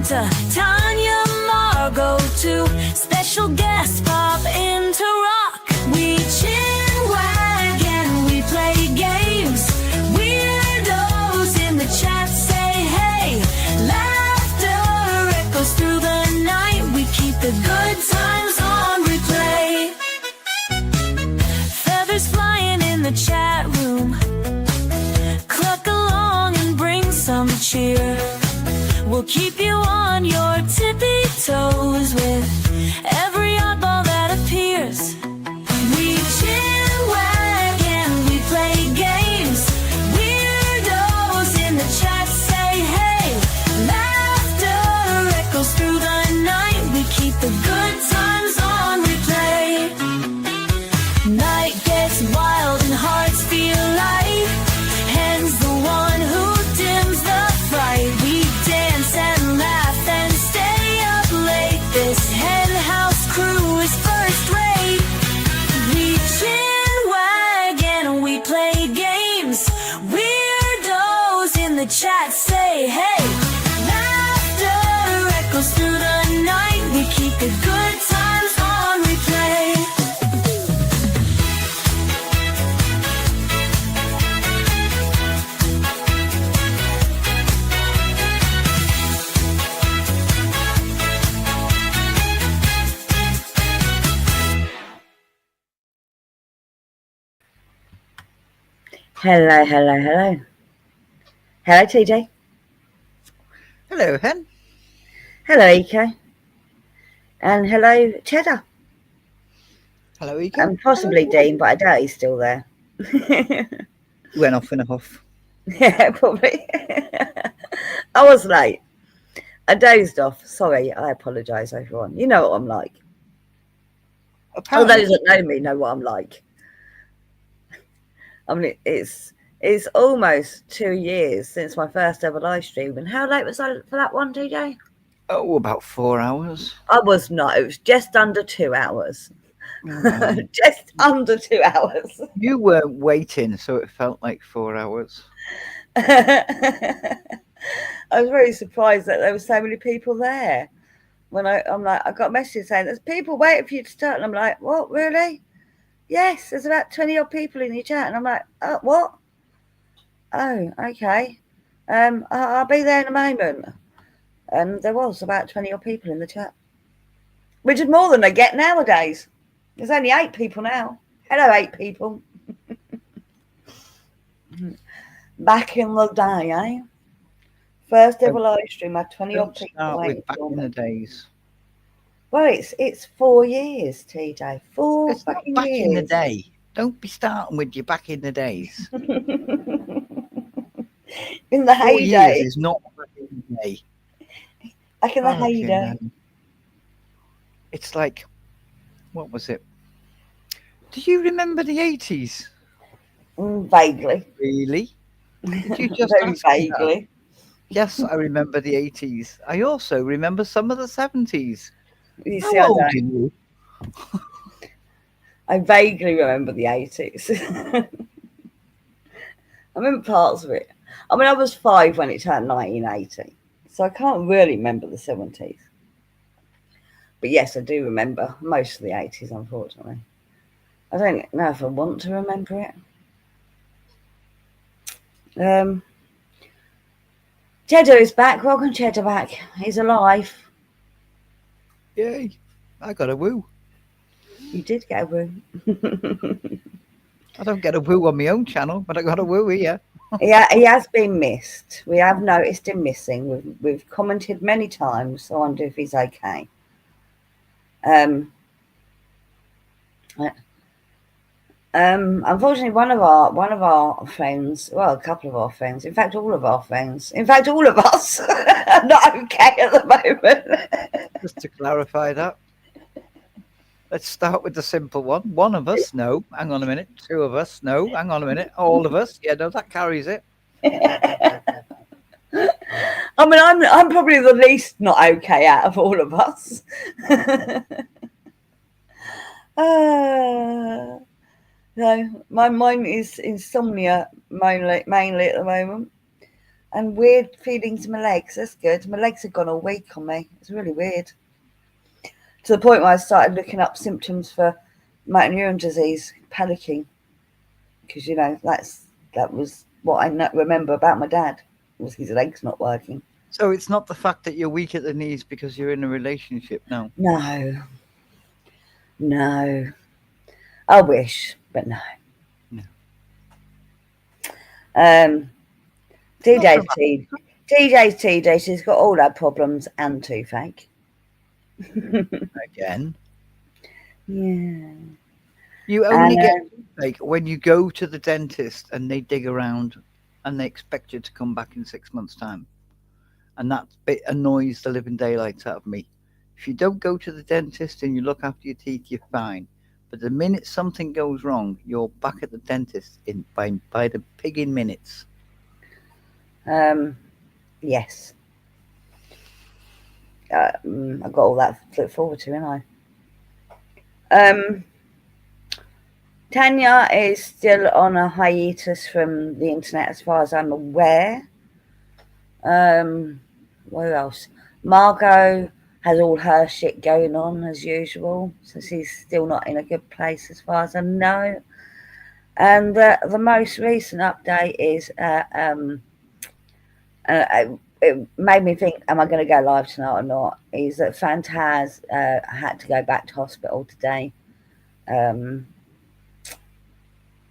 Santa, Tanya, Margot too. Special guests pop in to rock. We chin wag and we play games. Weirdos in the chat say hey. Laughter echoes through the night. We keep the good times on replay. Feathers flying in the chat room. Cluck along and bring some cheer. We'll keep you on your tippy toes with every oddball that appears. We chin wag and we play games. Weirdos in the chat say hey. Laughter echoes through the night. We keep the good times on replay. Night gets wild and hearts feel light. Hen's the one who dims the fright. We dance and laugh and stay up late. This hen house crew is first rate. We chin wag and we play games. Weirdos in the chat say hey. Laughter echoes through the night. We keep the good times on replay. Hello. Hello, TJ. Hello, Hen. Hello, EK. And hello, Cheddar. Hello, Ego. And possibly Dean, but I doubt he's still there. He went off in a huff. Yeah, probably. I was late. I dozed off. Sorry, I apologise, everyone. You know what I'm like. All Apparently, those that know me know what I'm like. I mean, it's almost 2 years since my first ever live stream. And how late was I for that one, TJ? oh, about 4 hours. I was not. It was just under 2 hours. Just under 2 hours. You weren't waiting, so it felt like 4 hours. I was very surprised that there were so many people there. When I'm like, I got a message saying there's people waiting for you to start, and I'm like, what, really? Yes, there's about 20 odd people in your chat, and I'm like, what? Oh, okay. I'll be there in a moment. And there was about 20 odd people in the chat, which is more than I get nowadays. There's only 8 people now. Hello, 8 people. Back in the day, eh? First ever live stream, I had 20 odd people Start waiting with back for in me. the days. Well, it's 4 years, TJ. 4 It's not fucking back years. in the day. Don't be starting with your back in the days. In the 4 years heyday. is not back in the day. Back in the Fucking heyday. hell. It's like, what was it? Do you remember the 80s? Vaguely. Really? Did you just Very ask me that? vaguely. Yes, I remember the 80s. I also remember some of the 70s. You How see, I old are don't. you? I vaguely remember the 80s. I remember parts of it. I mean, I was 5 when it turned 1980, so I can't really remember the 70s. But yes, I do remember most of the 80s, unfortunately. I don't know if I want to remember it. Cheddar is back. Welcome, Cheddar, back. He's alive. Yay. I got a woo. You did get a woo. I don't get a woo on my own channel, but I got a woo here. Yeah, he has been missed. We have noticed him missing. We've commented many times. So I wonder if he's okay. Unfortunately, one of our friends, well, a couple of our friends, in fact, all of our friends, in fact, all of us are not okay at the moment. Just to clarify that. Let's start with the simple one. One of us, no. Hang on a minute. 2 of us, no. Hang on a minute. All of us, yeah, no, that carries it. I mean, I'm probably the least not okay out of all of us. No, mine is insomnia mainly at the moment. and weird feelings in my legs. That's good. My legs have gone all weak on me. It's really weird. To the point where I started looking up symptoms for motor neuron disease, panicking, because that was what I remember about my dad, was his legs not working. So it's not the fact that you're weak at the knees because you're in a relationship now. No. I wish, but no. No. TJ's TJ. She's got all her problems and toothache. Again. Yeah. You only get toothache when you go to the dentist and they dig around and they expect you to come back in 6 months' time. And that bit annoys the living daylights out of me. If you don't go to the dentist and you look after your teeth, you're fine. But the minute something goes wrong, you're back at the dentist by the pig in minutes. Yes. I've got all that to look forward to, haven't I? Tanya is still on a hiatus from the internet as far as I'm aware. What else? Margot has all her shit going on as usual, so she's still not in a good place as far as I know. And the most recent update is it made me think, am I going to go live tonight or not? Is that Fantaz had to go back to hospital today. Don't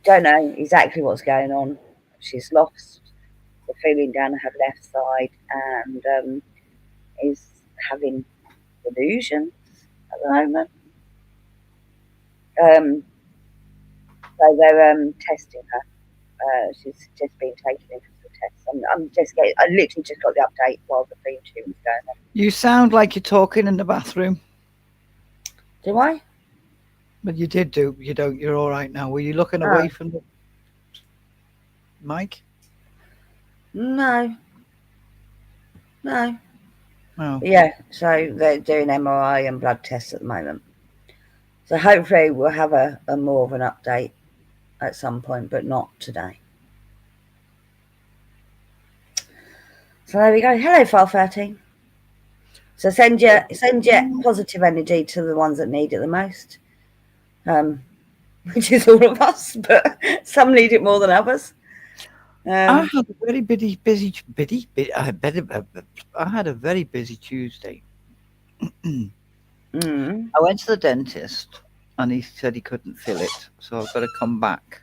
know exactly what's going on. She's lost the feeling down her left side and is having delusions at the moment. So they're testing her. She's just been taken in for some tests. I literally just got the update while the theme tune was going on. You sound like you're talking in the bathroom. Do I? But you did do. You don't. You're all right now. Were you looking away from the mic? No. Oh. Yeah, so they're doing MRI and blood tests at the moment. So hopefully we'll have a more of an update at some point, but not today. So there we go. Hello, File 13. So send your positive energy to the ones that need it the most, which is all of us, but some need it more than others. I had a very busy. I had a very busy Tuesday. I went to the dentist, and he said he couldn't fill it, so I've got to come back.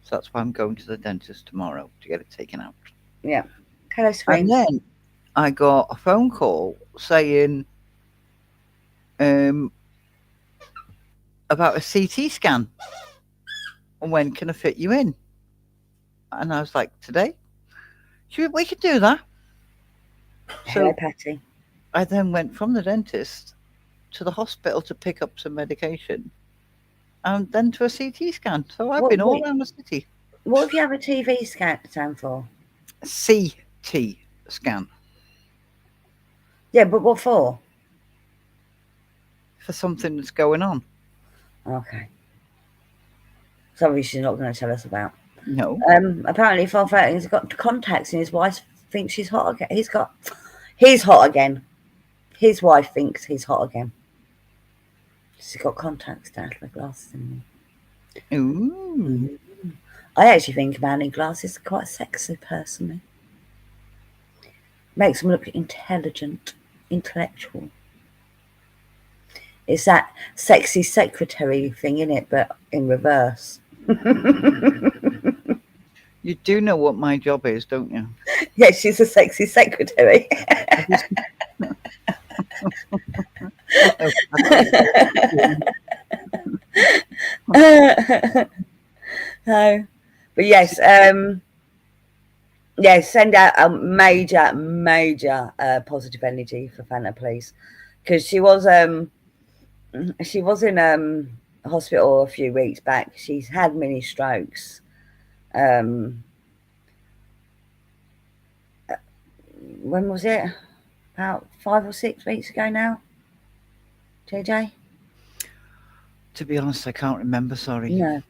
So that's why I'm going to the dentist tomorrow to get it taken out. Yeah. Hello, screen. And then I got a phone call saying about a CT scan, and when can I fit you in? And I was like, today? We could do that. Hello, So Patty. I then went from the dentist to the hospital to pick up some medication, and then to a CT scan. So I've been all around the city. What if you have a TV scan stand for? CT scan. Yeah, but what for? For something that's going on. Okay. Something she's not going to tell us about. No. Apparently, File 13 has got contacts, and his wife thinks she's hot again. He's hot again. His wife thinks he's hot again. She's got contacts down to the glasses in there. Ooh. I actually think a man in glasses is quite sexy, personally. Makes them look intelligent, intellectual. It's that sexy secretary thing, innit? But in reverse. You do know what my job is, don't you? Yeah, she's a sexy secretary. No, but yes, send out a major positive energy for Fanta, please, because she was in hospital a few weeks back. She's had many strokes. When was it? About 5 or 6 weeks ago now, JJ? To be honest, I can't remember, sorry. No,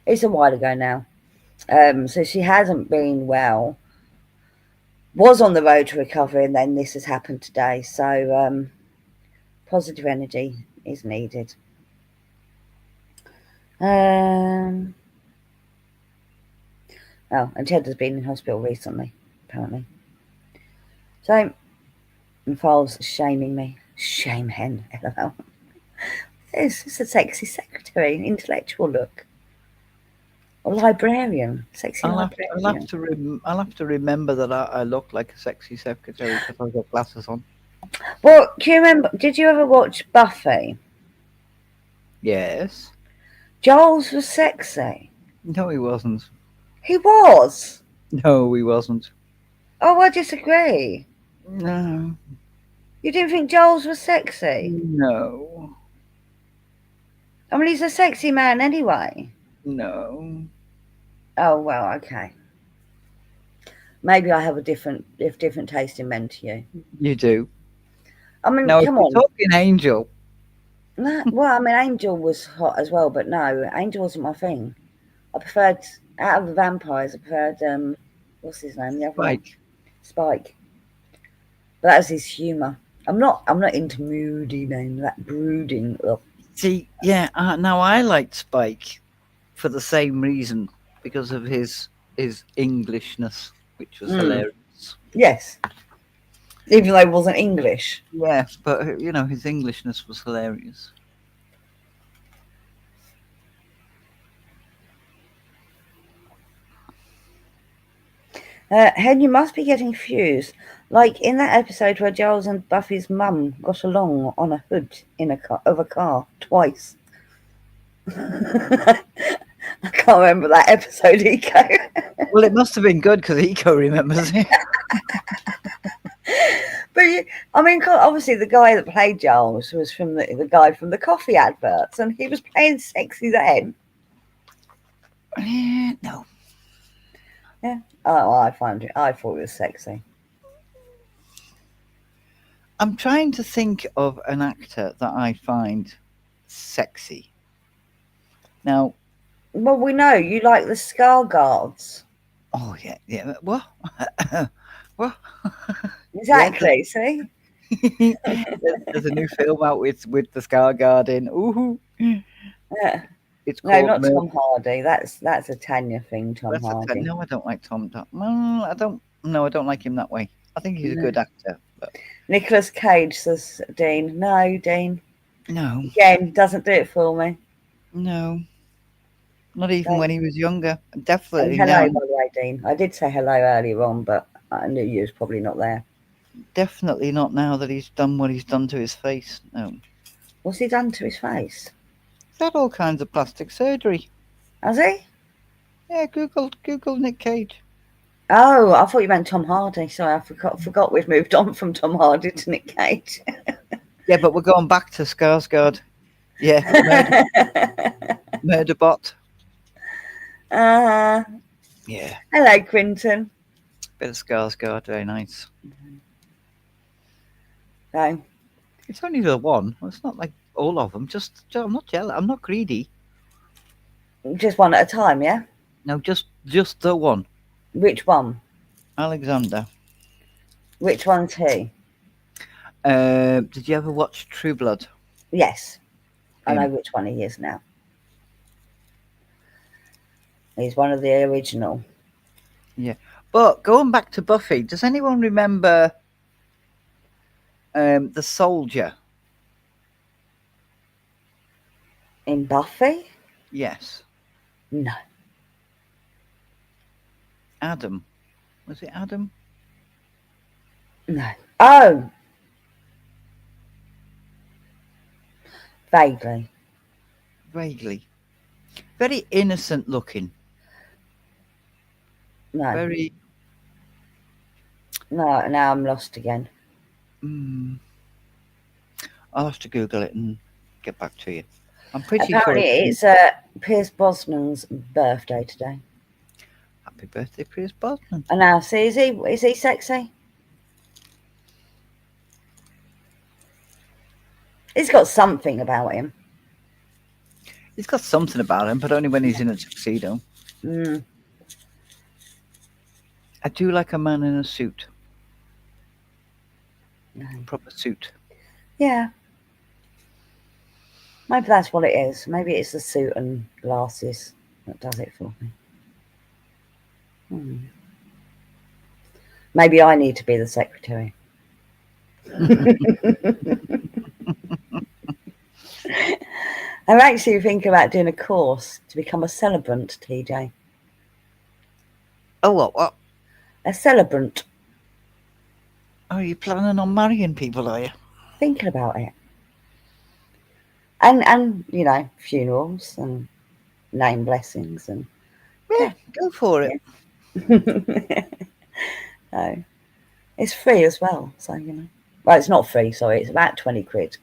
it's a while ago now. So she hasn't been well. was on the road to recovery, and then this has happened today. So positive energy is needed. Oh, and Ted has been in hospital recently, apparently. So, and Files shaming me. Shame hen, LOL. It's a sexy secretary, an intellectual look. Or librarian, sexy librarian. I'll have to remember that I look like a sexy secretary because I've got glasses on. Well, do you remember, did you ever watch Buffy? Yes. Giles was sexy. No, he wasn't. He was. No, he wasn't. Oh, I disagree. No. You didn't think Giles was sexy? No. I mean, he's a sexy man anyway. No. Oh, well, okay. Maybe I have a different taste in men to you. You do. I mean, Now, come if on. you're talking Angel. No, well, I mean, Angel was hot as well, but no, Angel wasn't my thing. I preferred, out of the vampires, I preferred, what's his name? The other one? Spike. But that was his humour. I'm not into moody men, that brooding. Ugh. See, yeah, now I liked Spike for the same reason, because of his Englishness, which was hilarious. Yes. Even though he wasn't English. Yeah, but, you know, his Englishness was hilarious. Hen, you must be getting fused. Like in that episode where Giles and Buffy's mum got along on a hood of a car twice. I can't remember that episode, Eco. Well, it must have been good because Eco remembers it. But I mean, obviously the guy that played Giles was from the guy from the coffee adverts, and he was playing sexy then. No. Yeah. Oh, I thought it was sexy. I'm trying to think of an actor that I find sexy. Now, well, we know you like the Skarsgårds. Oh yeah. What? What? Exactly. See, there's a new film out with the Skarsgård in. Ooh. Yeah. It's no, called not Tom Hardy. That's a Tanya thing, Tom Hardy. No, I don't like Tom. I don't like him that way. I think he's a good actor. But... Nicolas Cage says, Dean. No, Dean. No. Again, doesn't do it for me. No. Not even when he was younger. Definitely hello, now. by the way, Dean. I did say hello earlier on, but I knew you was probably not there. Definitely not now that he's done what he's done to his face. No. What's he done to his face? He's had all kinds of plastic surgery. Has he? Yeah, Google Nick Cage. Oh, I thought you meant Tom Hardy. Sorry, I forgot we'd moved on from Tom Hardy to Nick Cage. Yeah, but we're going back to Skarsgård. Yeah, Murderbot. Yeah. Hello, Quinton. Bit of Skarsgård, very nice. So, it's only the one. It's not like all of them. Just I'm not jealous. I'm not greedy. Just one at a time, yeah? No, just the one. Which one? Alexander. Which one's he? Did you ever watch True Blood? Yes. I know which one he is now. He's one of the original. Yeah. But going back to Buffy, does anyone remember the soldier? In Buffy? Yes. No. Adam. Was it Adam? No. Oh! Vaguely. Vaguely. Very innocent looking. No. Very. No, now I'm lost again. I'll have to Google it and get back to you. I'm pretty Apparently sure it's Pierce Brosnan's birthday today. Happy birthday, Pierce Brosnan. And now, see, is he sexy? He's got something about him. He's got something about him, but only when he's in a tuxedo. Mm. I do like a man in a suit. proper suit. Yeah. Maybe that's what it is. Maybe it's the suit and glasses that does it for me. Maybe I need to be the secretary. I'm actually thinking about doing a course to become a celebrant, TJ. Oh, what? A celebrant. Are you planning on marrying people, are you? Thinking about it. And you know, funerals and name blessings and Yeah, go for it. so it's free as well, so you know. Well, it's not free, sorry, it's about 20 quid.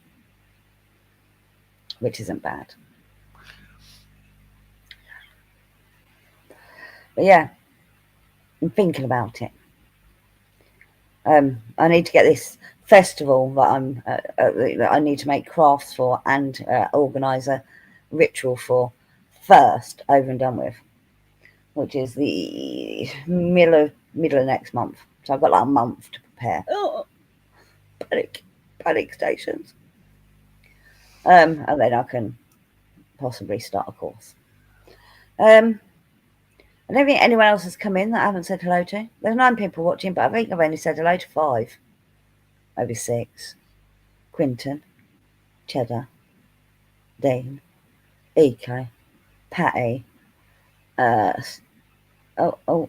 Which isn't bad. But yeah, I'm thinking about it. I need to get this festival that I need to make crafts for and organise a ritual for first over and done with, which is the middle of next month. So I've got like a month to prepare. Oh, panic stations. And then I can possibly start a course. I don't think anyone else has come in that I haven't said hello to. There's 9 people watching, but I think I've only said hello to 5. Maybe 6. Quinton, Cheddar, Dean, Eco, Patty. Oh,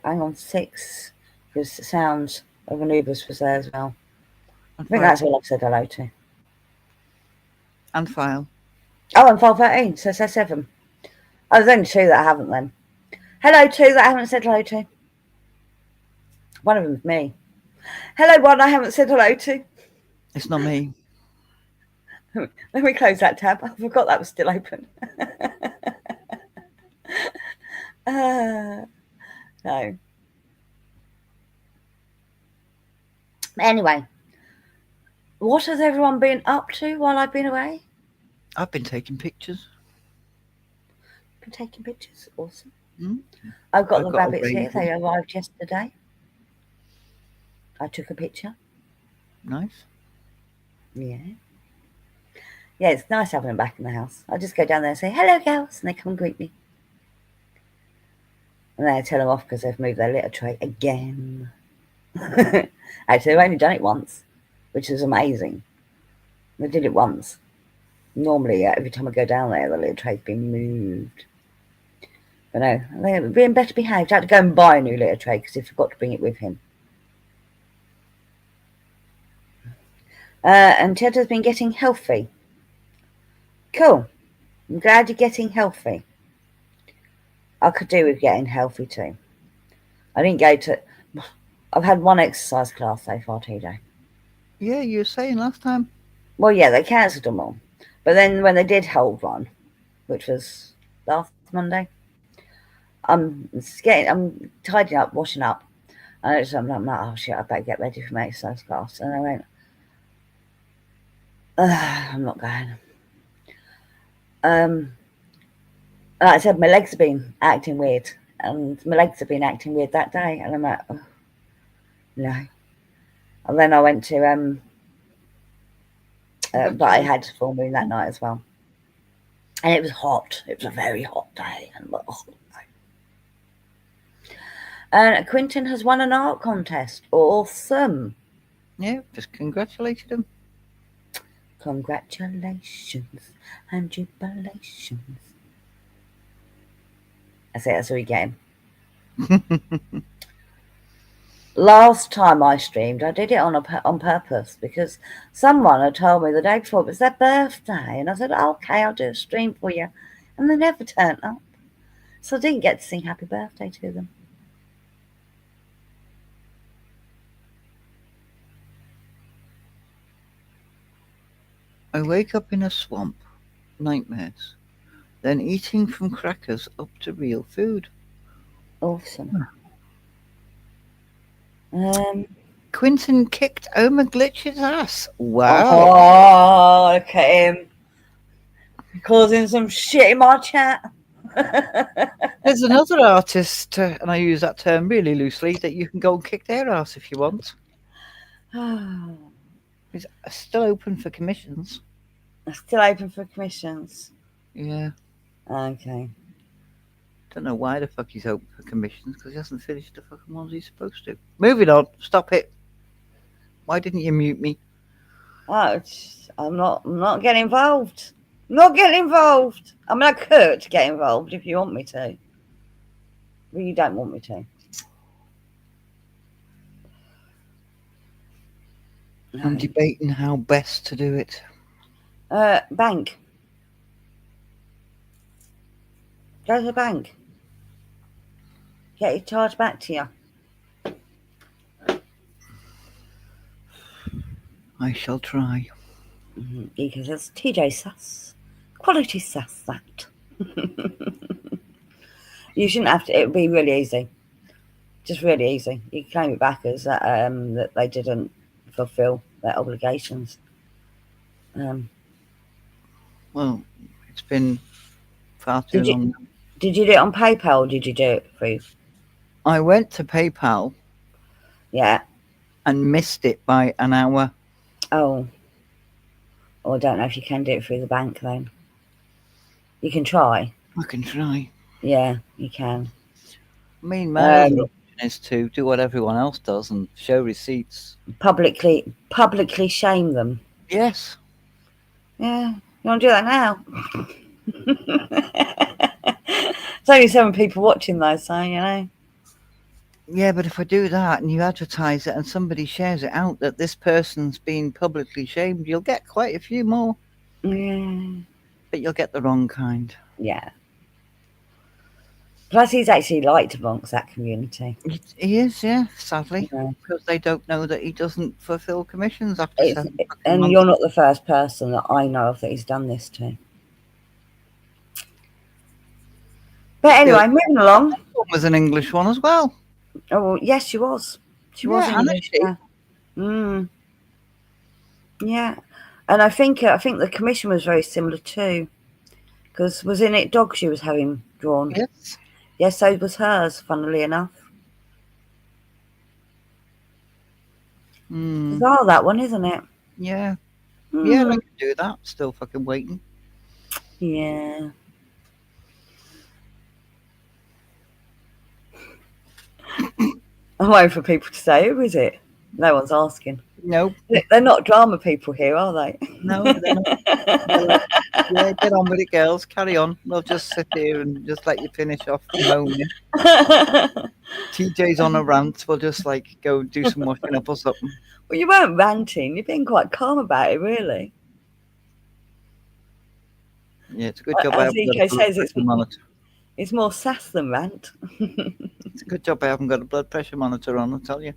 hang on, 6. Because the sounds of Anubis was there as well. I think that's all I've said hello to. And File. Oh, and File 13, so say 7. Oh, there's only 2 that I haven't then. Hello 2 that I haven't said hello to. One of them's me. Hello 1 I haven't said hello to. It's not me. Let me close that tab. I forgot that was still open. No. Anyway, what has everyone been up to while I've been away? I've been taking pictures. Been taking pictures. Awesome. Mm. I've got the rabbits here. They arrived yesterday. I took a picture. Nice. Yeah. Yeah, it's nice having them back in the house. I just go down there and say, hello, girls, and they come and greet me. And then I tell them off because they've moved their litter tray again. Actually, they've only done it once, which is amazing. They did it once. Normally, every time I go down there, the litter tray's been moved. But no, they're being better behaved. I had to go and buy a new litter tray because he forgot to bring it with him. And Cheddar's been getting healthy. Cool. I'm glad you're getting healthy. I could do with getting healthy too. I didn't go to... I've had 1 exercise class so far, TJ. Yeah, you were saying last time. Well, yeah, they cancelled them all. But then when they did hold one, which was last Monday, I'm tidying up, washing up. And I'm like, oh shit, I better get ready for my exercise class. And I went, I'm not going. Like I said, my legs have been acting weird. And my legs have been acting weird that day. And I'm like, oh, no. And then I went to, but I had full moon that night as well. And it was hot. It was a very hot day. And Quinton has won an art contest. Awesome. Yeah, just congratulated him. Congratulations and jubilations. That's it. That's all you get him. Last time I streamed, I did it on purpose because someone had told me the day before it was their birthday. And I said, oh, okay, I'll do a stream for you. And they never turned up. So I didn't get to sing happy birthday to them. I wake up in a swamp. Nightmares. Then eating from crackers up to real food. Awesome. Quinton kicked Oma Glitch's ass. Wow. Oh, look at him. Causing some shit in my chat. There's another artist, and I use that term really loosely, that you can go and kick their ass if you want. It's still open for commissions. Still open for commissions. Yeah. Okay. Don't know why the fuck he's open for commissions, because he hasn't finished the fucking ones he's supposed to. Moving on. Stop it. Why didn't you mute me? Oh, I'm not getting involved. Not getting involved. I mean, I could get involved if you want me to. But you don't want me to. I'm debating how best to do it. Bank. Go to the bank. Get your charge back to you. I shall try. Because it's TJ Sass. Quality Sass, that. You shouldn't have to. It would be really easy. Just really easy. You can claim it back as that they didn't fulfill their obligations. Well, it's been far too long. Did you do it on PayPal or did you do it through? I went to PayPal Yeah. and missed it by an hour. Oh. Or I don't know if you can do it through the bank then. You can try. I can try. Yeah, you can. I mean, my other option is to do what everyone else does and show receipts. Publicly shame them. Yes. Yeah. You want to do that now? There's only 7 people watching though, so you know. Yeah, but if I do that and you advertise it and somebody shares it out that this person's been publicly shamed, you'll get quite a few more. Yeah. But you'll get the wrong kind. Yeah. Plus, he's actually liked amongst that community. He is, yeah, sadly. Yeah. Because they don't know that he doesn't fulfil commissions after 7 fucking And months. you're not the first person that I know of that he's done this to. But anyway, moving along. One was an English one as well. Oh, well, yes, she was. She was Yeah, English. Anna, Yeah. Yeah. And I think the commission was very similar too. Because wasn't it dogs she was having drawn? Yes. Yes, so was hers, funnily enough. Bizarre, that one, isn't it? Yeah. Yeah, I can do that. Still fucking waiting. Yeah. I'm waiting for people to say, who is it? No one's asking. Nope. They're not drama people here, are they? No, they're not. Yeah, get on with it, girls. Carry on. We'll just sit here and just let you finish off moaning. TJ's on a rant. We'll just like go do some washing up or something. Well, you weren't ranting. You're being quite calm about it, really. Yeah, it's a good job. As I haven't got EK a blood says, pressure monitor. It's more sass than rant. It's a good job I haven't got a blood pressure monitor on. I'll tell you.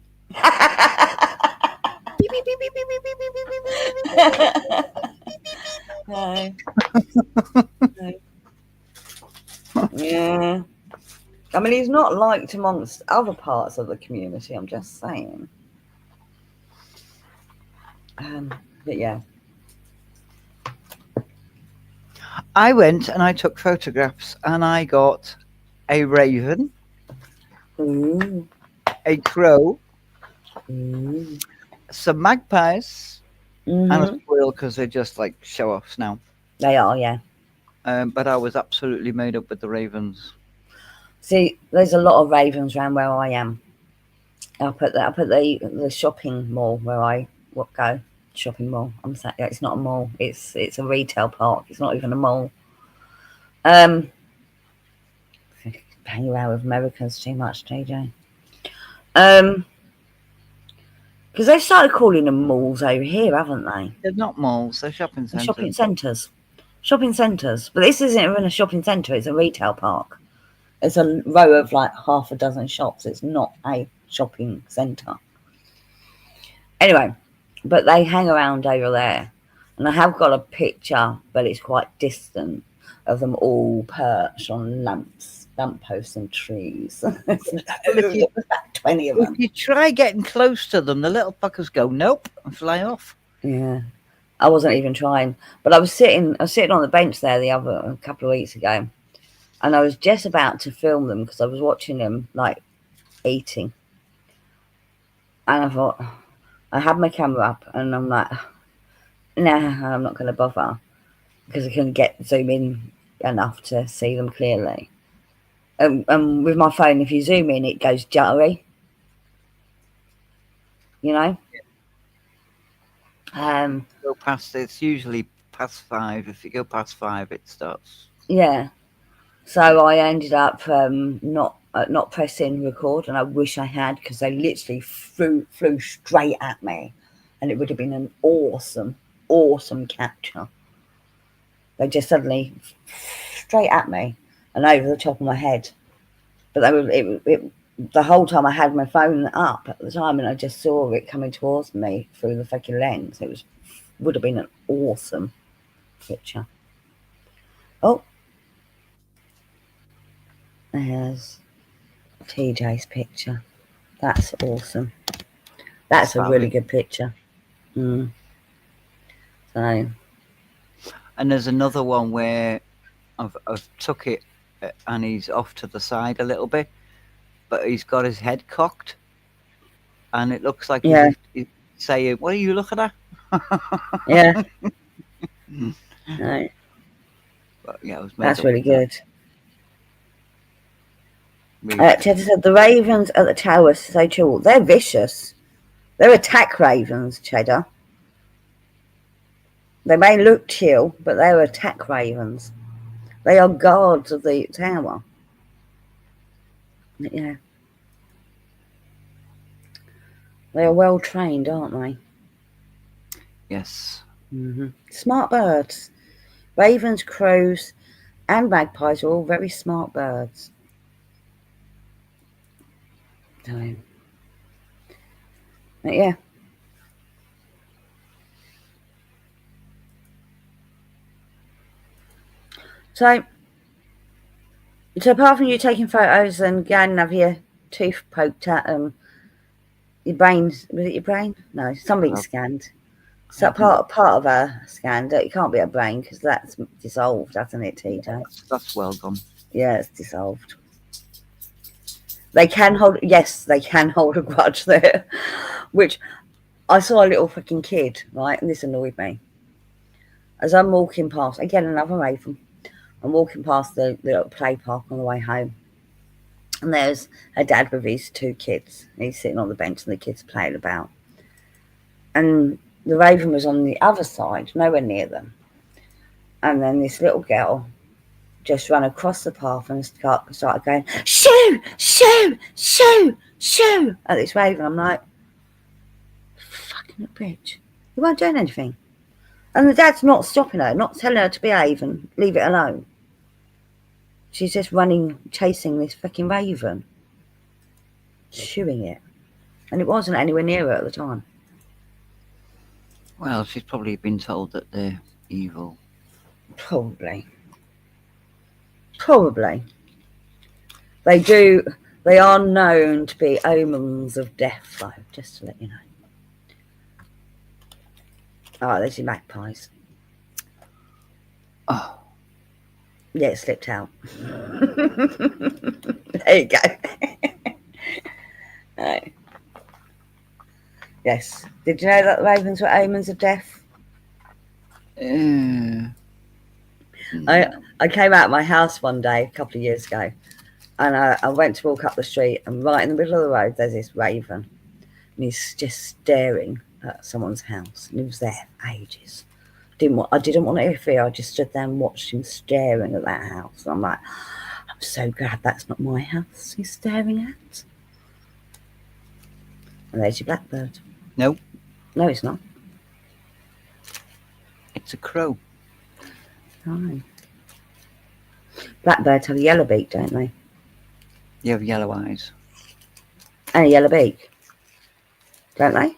No. No. Yeah. I mean, he's not liked amongst other parts of the community. I'm just saying. But yeah. I went and I took photographs and I got a raven, Ooh. a crow, Ooh. some magpies, and Mhm. a squirrel because they're just like show offs now. They are, yeah. But I was absolutely made up with the ravens. See, there's a lot of ravens around where I am. Up at the shopping mall where I go. Shopping mall. I'm saying it's not a mall. It's a retail park. It's not even a mall. Hang around with Americans too much, JJ. Because they've started calling them malls over here, haven't they? They're not malls. They're shopping They're centres. shopping centres. Shopping centres. But this isn't even a shopping centre. It's a retail park. It's a row of like half a dozen shops. It's not a shopping centre. Anyway, but they hang around over there. And I have got a picture, but it's quite distant, of them all perched on lampposts and trees. There's about 20 of them. If you try getting close to them, the little fuckers go nope and fly off. Yeah. I wasn't even trying. But I was sitting on the bench there a couple of weeks ago. And I was just about to film them because I was watching them like eating. And I thought, I had my camera up, and I'm like, nah, I'm not going to bother because I couldn't zoom in enough to see them clearly. And with my phone, if you zoom in, it goes jittery. You know. Go past, it's usually past 5. If you go past 5, it starts. Yeah. So I ended up not pressing record, and I wish I had, because they literally flew straight at me, and it would have been an awesome capture. They just suddenly straight at me and over the top of my head. But they were the whole time I had my phone up at the time, and I just saw it coming towards me through the fucking lens. It would have been an awesome picture. Oh, there's TJ's picture. That's awesome. That's a really good picture. So, and there's another one where I've took it, and he's off to the side a little bit, but he's got his head cocked, and it looks like he's saying, "What are you looking at?" Yeah. No. But yeah, That's really good. Really Cheddar said the ravens at the tower, so chill. They're vicious. They're attack ravens, Cheddar. They may look chill, but they're attack ravens. They are guards of the tower. Yeah. They are well trained, aren't they? Yes. Mm-hmm. Smart birds. Ravens, crows, and magpies are all very smart birds. So, but yeah. So apart from you taking photos and going and have your tooth poked at your brain, was it your brain? No, something scanned. So part of a scan. It can't be a brain because that's dissolved, hasn't it, TJ? That's well done. Yeah, it's dissolved. They can hold a grudge there, which I saw a little fucking kid, right, and this annoyed me. As I'm walking past, again, another raven, I'm walking past the little play park on the way home, and there's a dad with his 2 kids. He's sitting on the bench, and the kids are playing about. And the raven was on the other side, nowhere near them. And then this little girl just ran across the path and started going, shoo, shoo, shoo, shoo, at this raven. I'm like, fucking bitch. You weren't doing anything. And the dad's not stopping her, not telling her to behave and leave it alone. She's just running, chasing this fucking raven, shooing it. And it wasn't anywhere near her at the time. Well, she's probably been told that they're evil. Probably. They are known to be omens of death, though, just to let you know. Oh, there's your magpies. Oh. Yeah, it slipped out. There you go. Right. Yes. Did you know that the ravens were omens of death? I came out of my house one day a couple of years ago, and I went to walk up the street, and right in the middle of the road there's this raven, and he's just staring at someone's house, and he was there for ages. I didn't want to interfere. I just stood there and watched him staring at that house. And I'm like, I'm so glad that's not my house he's staring at. And there's your blackbird. No, it's not. It's a crow. Oh. Blackbirds have a yellow beak, don't they? You have yellow eyes. And a yellow beak, don't they?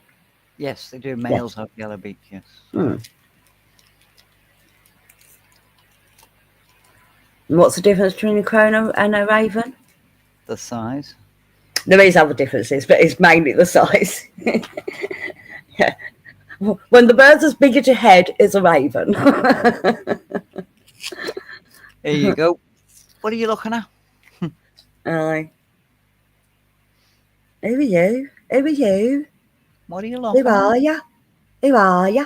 Yes, they do. Males have yellow beak, yes. And what's the difference between a crow and a raven? The size. There is other differences, but it's mainly the size. Yeah. When the bird's as big as your head is a raven. There you go. What are you looking at? Aye. Who are you? What are you Who laughing at? are ya? Who are ya?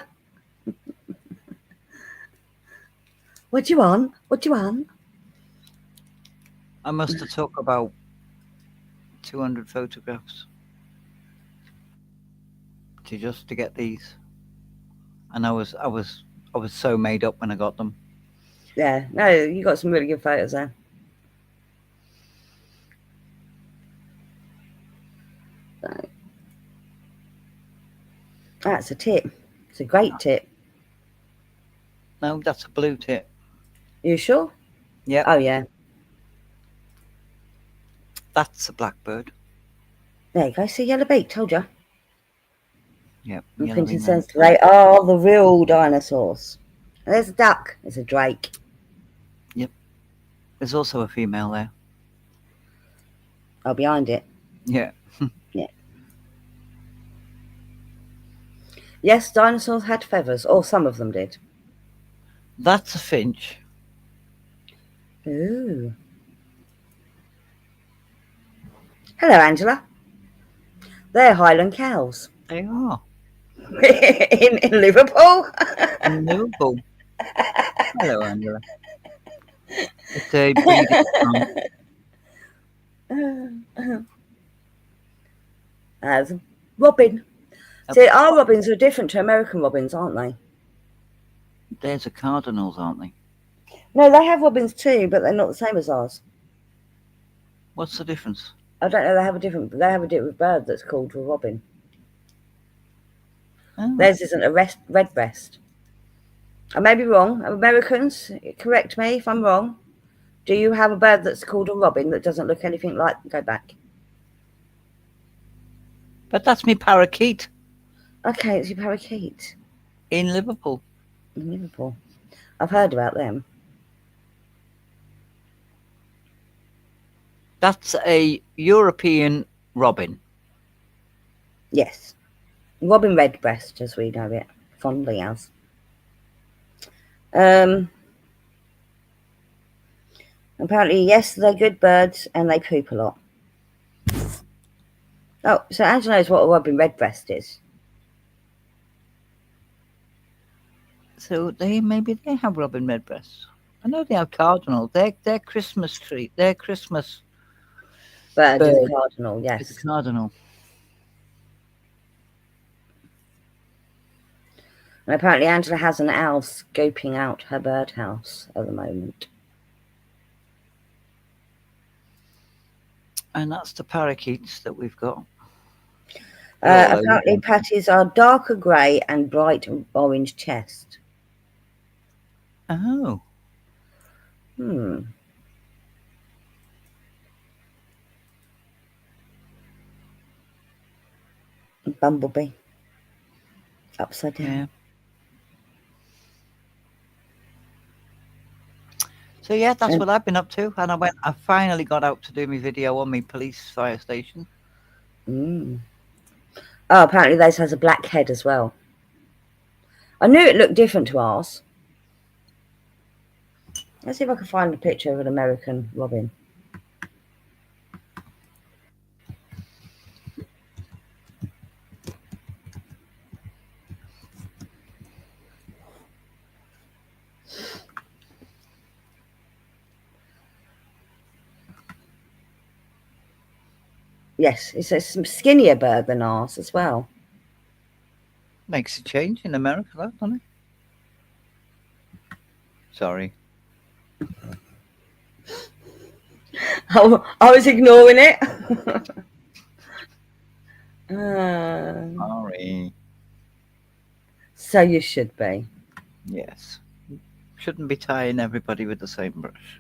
What do you want? What do you want? I must have took about 200 photographs to get these, and I was so made up when I got them. Yeah, no, you got some really good photos there. So, that's a tip. It's a great tip. No, that's a blue tit. You sure? Yep, Oh yeah. that's a blackbird. There you go. See yellow beak. Told you. Yep, I'm yellow thinking wing sense. manta. They are the real dinosaurs. And there's a duck. It's a drake. There's also a female there. Oh, behind it. Yeah. Yes, dinosaurs had feathers, or some of them did. That's a finch. Ooh. Hello, Angela. They're Highland cows. They are. in Liverpool. In Liverpool. Hello, Angela. It's a breeding farm. As a robin. See, our robins are different to American robins, aren't they? There's a cardinals, aren't they? No, they have robins too, but they're not the same as ours. What's the difference? I don't know. They have a different bird that's called a robin. Oh. Theirs isn't a redbreast. I may be wrong. Americans, correct me if I'm wrong. Do you have a bird that's called a robin that doesn't look anything like? Go back. But that's me parakeet Okay, it's your parakeet in Liverpool. in Liverpool. I've heard about them. That's a European robin. Yes. Robin redbreast, as we know it fondly as. Apparently, yes, they're good birds and they poop a lot. Oh, so Angela knows what a robin redbreast is. So maybe they have robin redbreasts. I know they have cardinal. They're Christmas tree. They're Christmas Bird is bird. a cardinal, It's yes. a cardinal. And apparently Angela has an owl scoping out her birdhouse at the moment. And that's the parakeets that we've got. They're all Apparently over. patties are darker grey and bright orange chest. Oh. Bumblebee. Upside down. Yeah. So yeah, that's what I've been up to. And I finally got out to do my video on my police fire station. Oh, apparently theirs has a black head as well. I knew it looked different to ours. Let's see if I can find a picture of an American robin. Yes, it's a skinnier bird than ours as well. Makes a change in America, that, doesn't it? Sorry. I was ignoring it. Sorry. So you should be. Yes. Shouldn't be tying everybody with the same brush.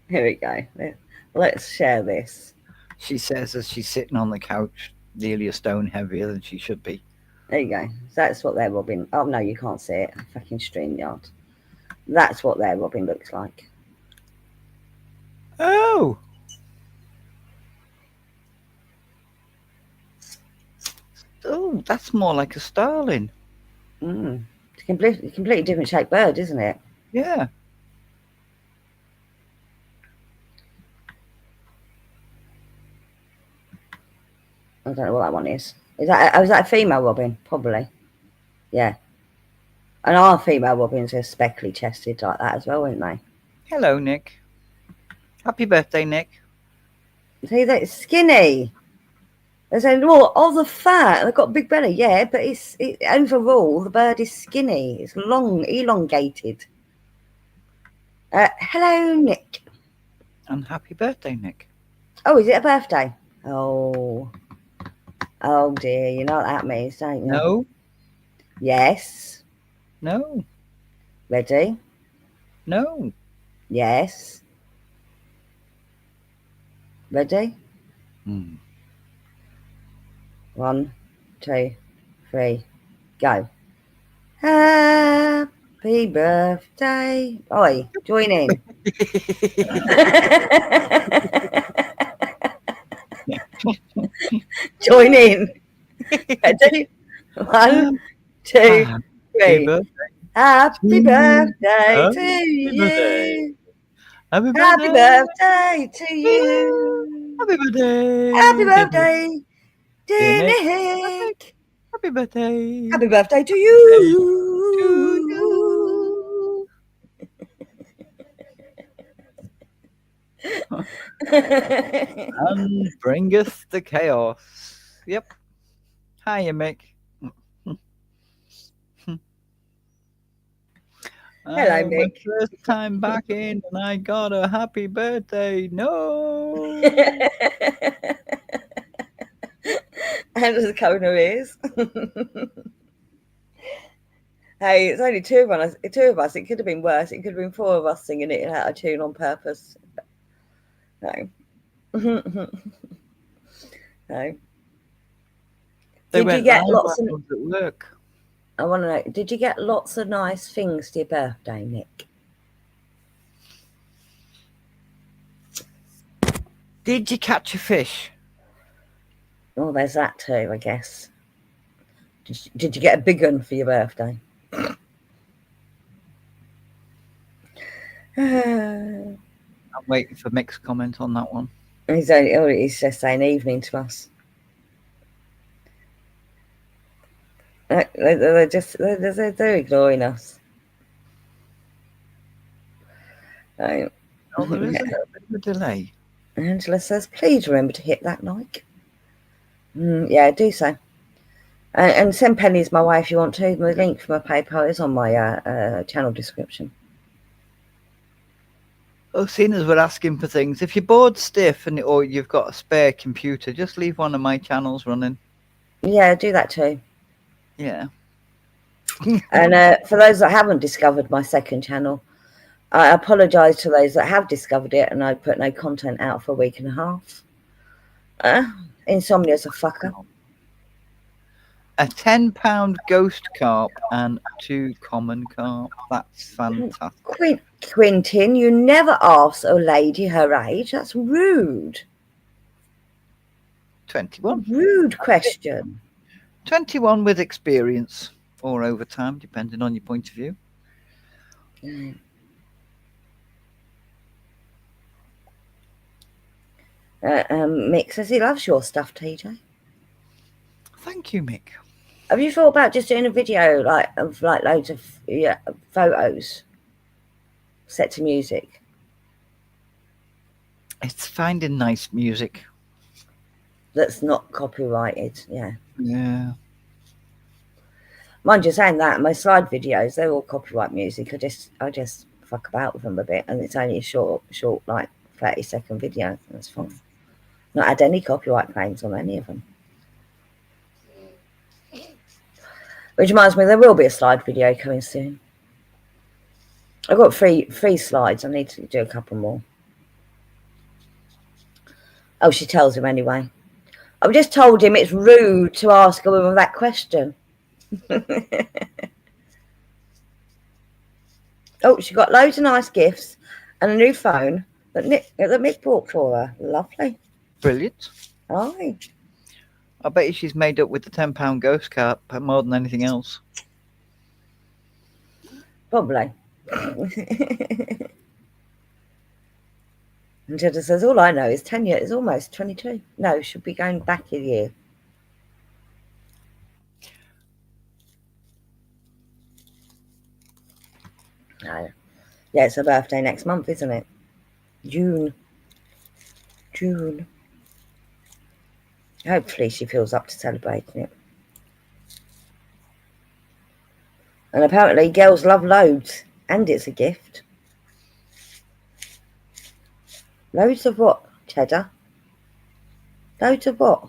Here we go. Let's share this. She says as she's sitting on the couch, nearly a stone heavier than she should be. There you go. That's what their robin. Oh no, you can't see it. Fucking StreamYard. That's what their robin looks like. Oh. Oh, that's more like a starling. It's a completely different shaped bird, isn't it? Yeah. I don't know what that one is. Is that a female robin? Probably. Yeah. And our female robins are speckly chested like that as well, aren't they? Hello, Nick. Happy birthday, Nick. See, that's skinny. They say, well, all the fat, they've got a big belly, yeah, but overall, the bird is skinny. It's long, elongated. Hello, Nick. And happy birthday, Nick. Oh, is it a birthday? Oh dear, you know what that means, don't you? No. Yes. No. Ready? No. Yes. Ready? 1, 2, 3, go. Happy birthday. Oi, join in. Join in. Ready? 1, 2, 3. Happy birthday to you. Happy Happy birthday to you. Happy birthday. Happy birthday, dear Nick. Nick. Happy birthday. Happy birthday to you. And bringeth the chaos. Yep. Hiya, Mick. Hello, Mick. My first time back in, and I got a happy birthday. No. And as the corner is. Hey, it's only two of us. It could have been worse. It could have been 4 of us singing it out of tune on purpose. No. No. They Did you went get live lots while of? I was at work. I want to know. Did you get lots of nice things to your birthday, Nick? Did you catch a fish? Oh, there's that too, I guess. Did you get a big one for your birthday? I'm waiting for Mick's comment on that one. He's just saying evening to us. They're ignoring us. Oh, there is a little bit of a delay. Angela says, please remember to hit that like. Yeah, do so. And send pennies my way if you want to. The link for my PayPal is on my channel description. Oh, seeing as we're asking for things, if you're bored stiff or you've got a spare computer, just leave one of my channels running. Yeah, do that too. Yeah. And for those that haven't discovered my second channel, I apologise to those that have discovered it and I put no content out for a week and a half. Insomnia's a fucker. A £10 ghost carp and 2 common carp. That's fantastic. Quentin, you never ask a lady her age. That's rude. 21. Rude question. 21 with experience or overtime, depending on your point of view. Mick says he loves your stuff, TJ. Thank you, Mick. Have you thought about just doing a video of loads of photos set to music? It's finding nice music. That's not copyrighted, yeah. Yeah. Mind you saying that, my slide videos, they're all copyright music. I just fuck about with them a bit, and it's only a short, like 30-second video. That's fine. Not had any copyright claims on any of them. Which reminds me, there will be a slide video coming soon. I've got three slides. I need to do a couple more. Oh, she tells him anyway. I've just told him it's rude to ask a woman that question. Oh, she got loads of nice gifts and a new phone that Mick bought for her. Lovely. Brilliant. Aye. I bet you she's made up with the £10 ghost carp more than anything else. Probably. And Jeddah says, all I know is Tanya is almost 22. No, should be going back a year. No. Yeah, it's her birthday next month, isn't it? June. Hopefully she feels up to celebrating it. And apparently girls love loads, and it's a gift. Loads of what, Cheddar? Loads of what?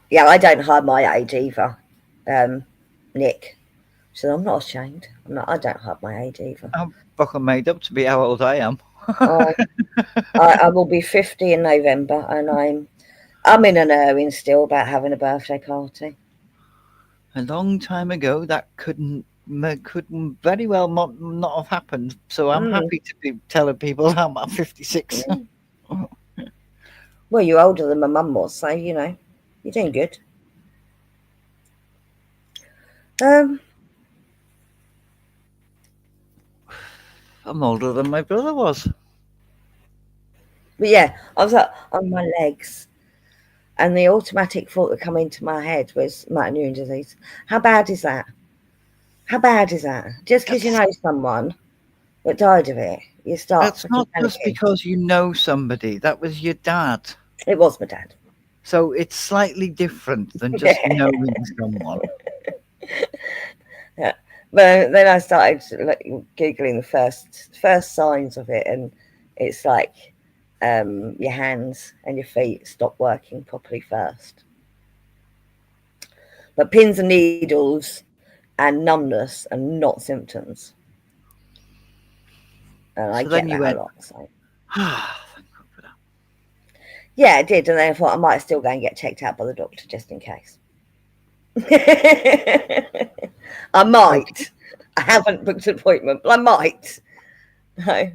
Yeah, I don't hide my age either, Nick. So I'm not ashamed. I don't hide my age either. I'm fucking made up to be how old I am. I will be 50 in November, and I'm in an erring still about having a birthday party. A long time ago, that couldn't very well not have happened. So I'm happy to be telling people I'm at 56. Well, you're older than my mum was, so you know you're doing good. I'm older than my brother was. But yeah, I was up on my legs, and the automatic thought that come into my head was motor neuron disease. How bad is that? How bad is that? Just because you know someone that died of it, you start. That's not just panicking. because you know somebody. That was your dad. It was my dad. So it's slightly different than just knowing someone. Yeah, but then I started googling the first signs of it, and it's like your hands and your feet stop working properly first. But pins and needles and numbness are not symptoms. And I get that a lot. So. Yeah, I did. And then I thought I might still go and get checked out by the doctor just in case. I might. I haven't booked an appointment, but I might. No.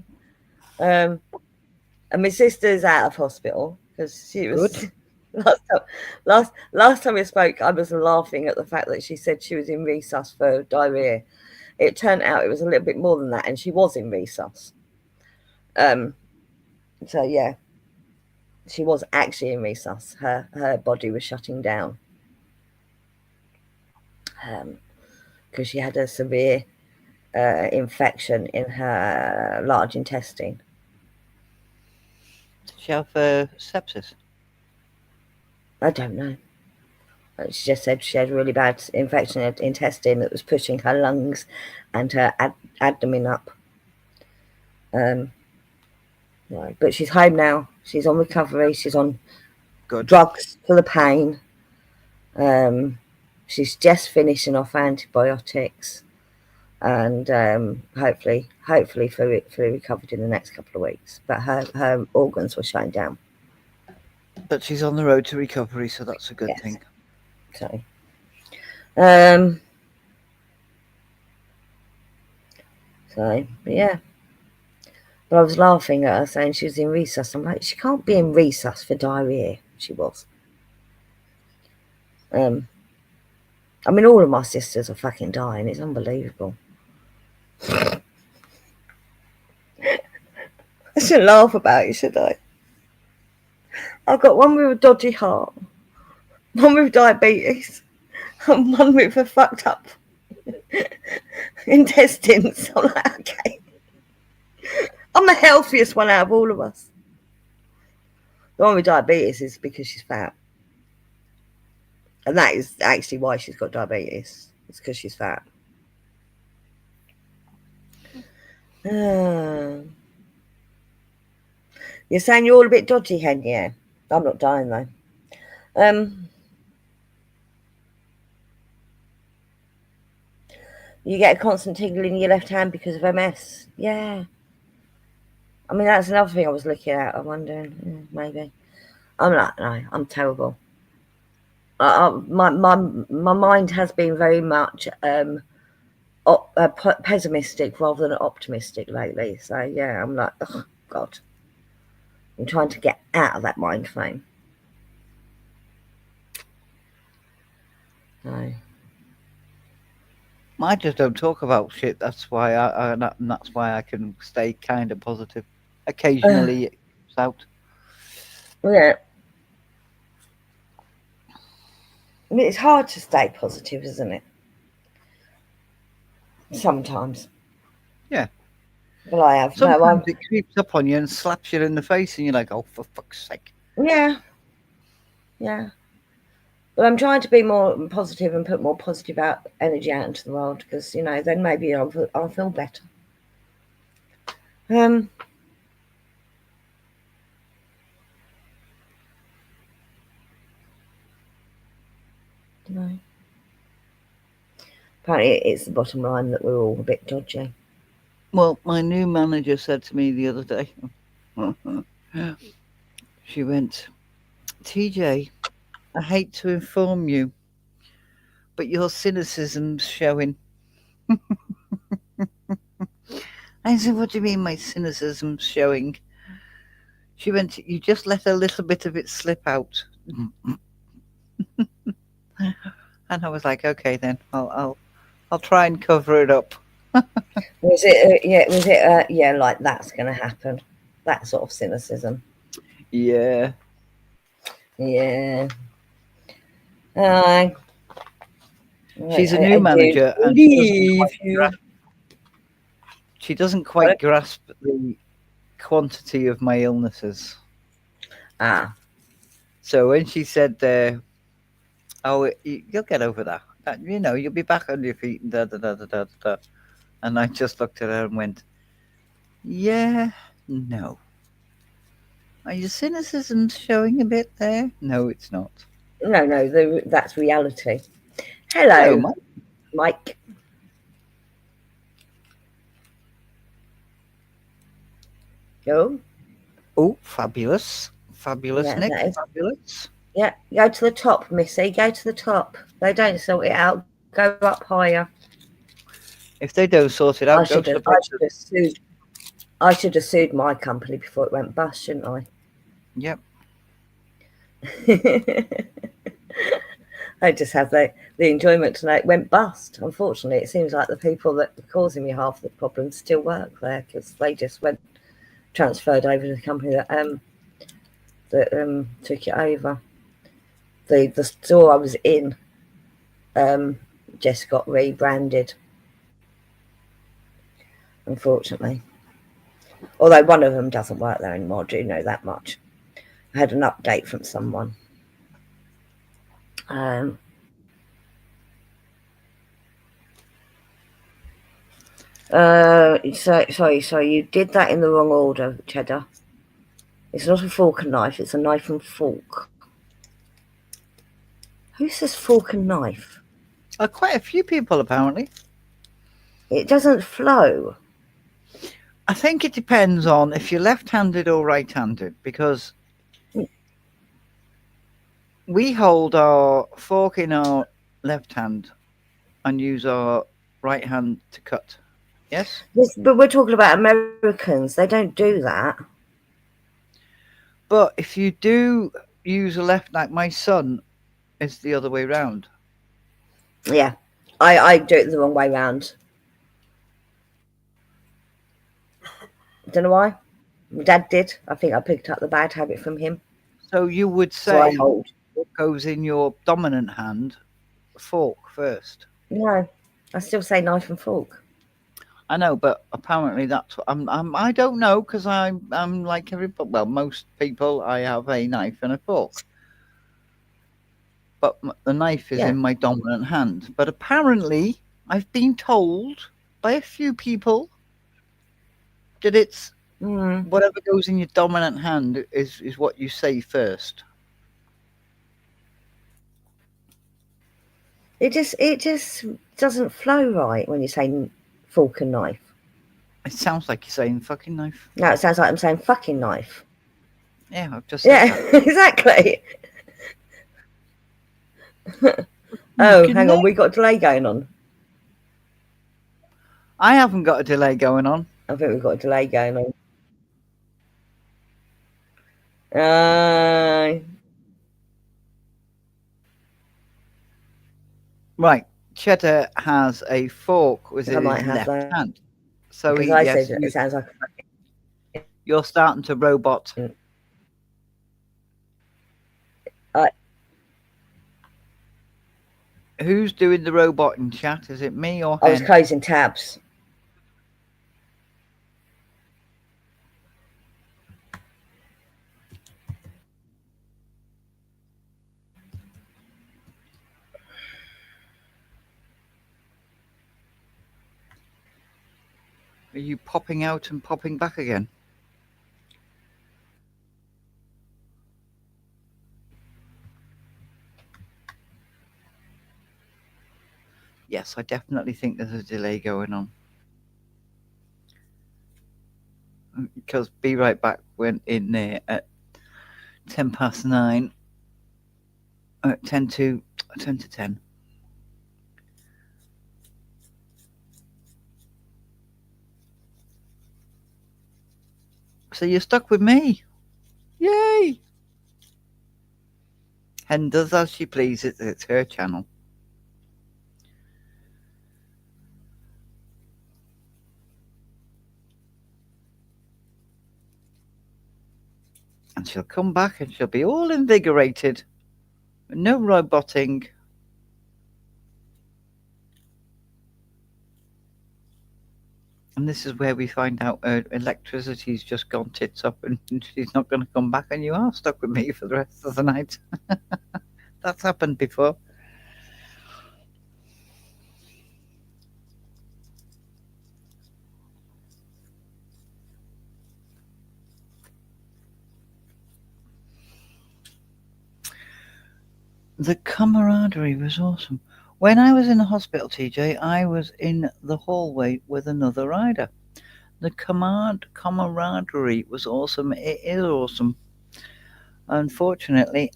And my sister's out of hospital because she was last time we spoke, I was laughing at the fact that she said she was in resus for diarrhea. It turned out it was a little bit more than that, and she was in resus. So yeah, she was actually in resus. Her body was shutting down because she had a severe infection in her large intestine. Did she have sepsis? I don't know. She just said she had a really bad infection in her intestine that was pushing her lungs and her abdomen up. No, but she's home now. She's on recovery. She's on drugs for the pain. She's just finishing off antibiotics, and hopefully fully recovered in the next couple of weeks. But her organs were shutting down. But she's on the road to recovery, so that's a good thing. So, but yeah. But I was laughing at her saying she was in resus. I'm like, she can't be in resus for diarrhea. She was. I mean, all of my sisters are fucking dying. It's unbelievable. I shouldn't laugh about it, should I? I've got one with a dodgy heart, one with diabetes, and one with a fucked up intestines. I'm like, okay. I'm the healthiest one out of all of us. The one with diabetes is because she's fat. And that is actually why she's got diabetes. It's because she's fat. You're saying you're all a bit dodgy, Hen? Yeah. I'm not dying, though. You get a constant tingling in your left hand because of MS. Yeah. I mean, that's another thing I was looking at. I'm wondering, maybe. I'm like, no, I'm terrible. My mind has been very much pessimistic rather than optimistic lately. So yeah, I'm like, oh God, I'm trying to get out of that mind frame. No. I just don't talk about shit. That's why that's why I can stay kind of positive. Occasionally, it comes out. Yeah. I mean, it's hard to stay positive, isn't it? Sometimes. Yeah. But I have. No, Sometimes it creeps up on you and slaps you in the face, and you're like, "Oh, for fuck's sake!" yeah. Yeah. But I'm trying to be more positive and put more positive energy out into the world because, then maybe I'll feel better. No. Apparently, it's the bottom line that we're all a bit dodgy. Well, my new manager said to me the other day, she went, "TJ, I hate to inform you, but your cynicism's showing." I said, "What do you mean my cynicism's showing?" She went, "You just let a little bit of it slip out." And I was like, "Okay, then I'll try and cover it up." Was it? Was it? Yeah, like that's going to happen. That sort of cynicism. Yeah. Yeah. She's a new manager, and she doesn't quite grasp the quantity of my illnesses. Ah. So when she said, "Oh, you'll get over that. You'll be back on your feet," and da da da da da da, and I just looked at her and went, "Yeah, no. Are your cynicism showing a bit there?" "No, it's not." No, that's reality. Hello, Hello, Mike. Oh, fabulous. Fabulous, Yeah, Nick. that is. Fabulous. Yeah, go to the top, Missy. Go to the top. They don't sort it out. Go up higher. If they don't sort it out, go to the bottom. I should have sued my company before it went bust, shouldn't I? Yep. I just have the enjoyment tonight. It went bust. Unfortunately, it seems like the people that were causing me half the problems still work there because they just went transferred over to the company that took it over. The store I was in just got rebranded, unfortunately. Although one of them doesn't work there anymore, I do know that much. I had an update from someone. Sorry, you did that in the wrong order, Cheddar. It's not a fork and knife, it's a knife and fork. Who says fork and knife? Quite a few people, apparently. It doesn't flow. I think it depends on if you're left-handed or right-handed, because we hold our fork in our left hand and use our right hand to cut. Yes? Yes, but we're talking about Americans. They don't do that. But if you do use a left, like my son is the other way round. Yeah, I do it the wrong way round. Don't know why. My dad did. I think I picked up the bad habit from him. So you would say what goes in your dominant hand, fork first. No, I still say knife and fork. I know, but apparently that's what I don't know because I'm like most people. I have a knife and a fork, but the knife is in my dominant hand. But apparently, I've been told by a few people that it's whatever goes in your dominant hand is what you say first. It just doesn't flow right when you say fork and knife. It sounds like you're saying fucking knife. No, it sounds like I'm saying fucking knife. Yeah, I've just said that. Exactly. Oh, hang on, we got a delay going on. I haven't got a delay going on. I think we've got a delay going on. Right, Cheddar has a fork with his left hand. So said it sounds like you're starting to robot. Who's doing the robot in chat? Is it me or I was Hen? closing tabs. Are you popping out and popping back again? Yes, I definitely think there's a delay going on. Because Be Right Back went in there at 9:10, 10 to 10. So you're stuck with me. Yay! Hen does as she pleases. It's her channel. And she'll come back and she'll be all invigorated. No roboting. And this is where we find out electricity's just gone tits up and she's not going to come back, and you are stuck with me for the rest of the night. That's happened before. The camaraderie was awesome. When I was in the hospital, TJ, I was in the hallway with another rider. The camaraderie was awesome. It is awesome. Unfortunately,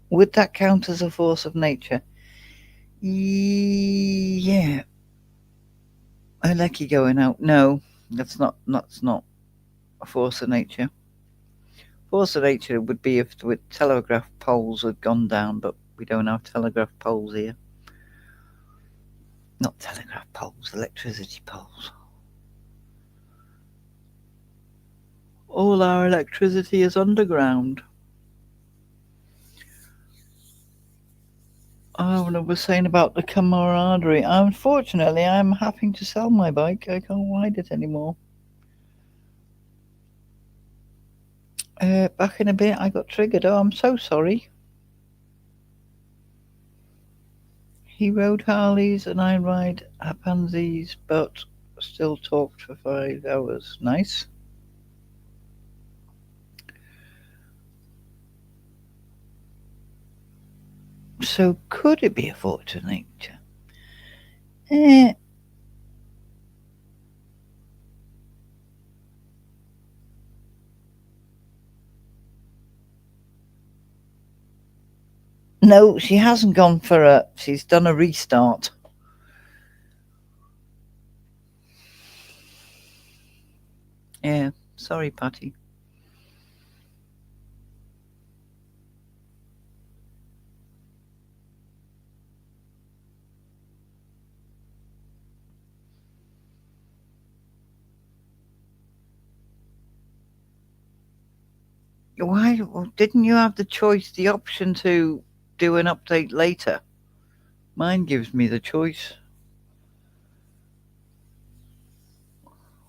would that count as a force of nature? Yeah. I like you going out. No, that's not a force of nature. Force of nature would be if the telegraph poles had gone down, but we don't have telegraph poles here. Not telegraph poles, electricity poles. All our electricity is underground. Oh, and I was saying about the camaraderie. Unfortunately, I'm having to sell my bike. I can't ride it anymore. Back in a bit, I got triggered. Oh, I'm so sorry. He rode Harleys and I ride Pansies, but still talked for 5 hours. Nice. So could it be a force of nature? No, she hasn't gone for a. She's done a restart. Yeah, sorry, Patty. Why didn't you have the choice, the option to do an update later? Mine gives me the choice.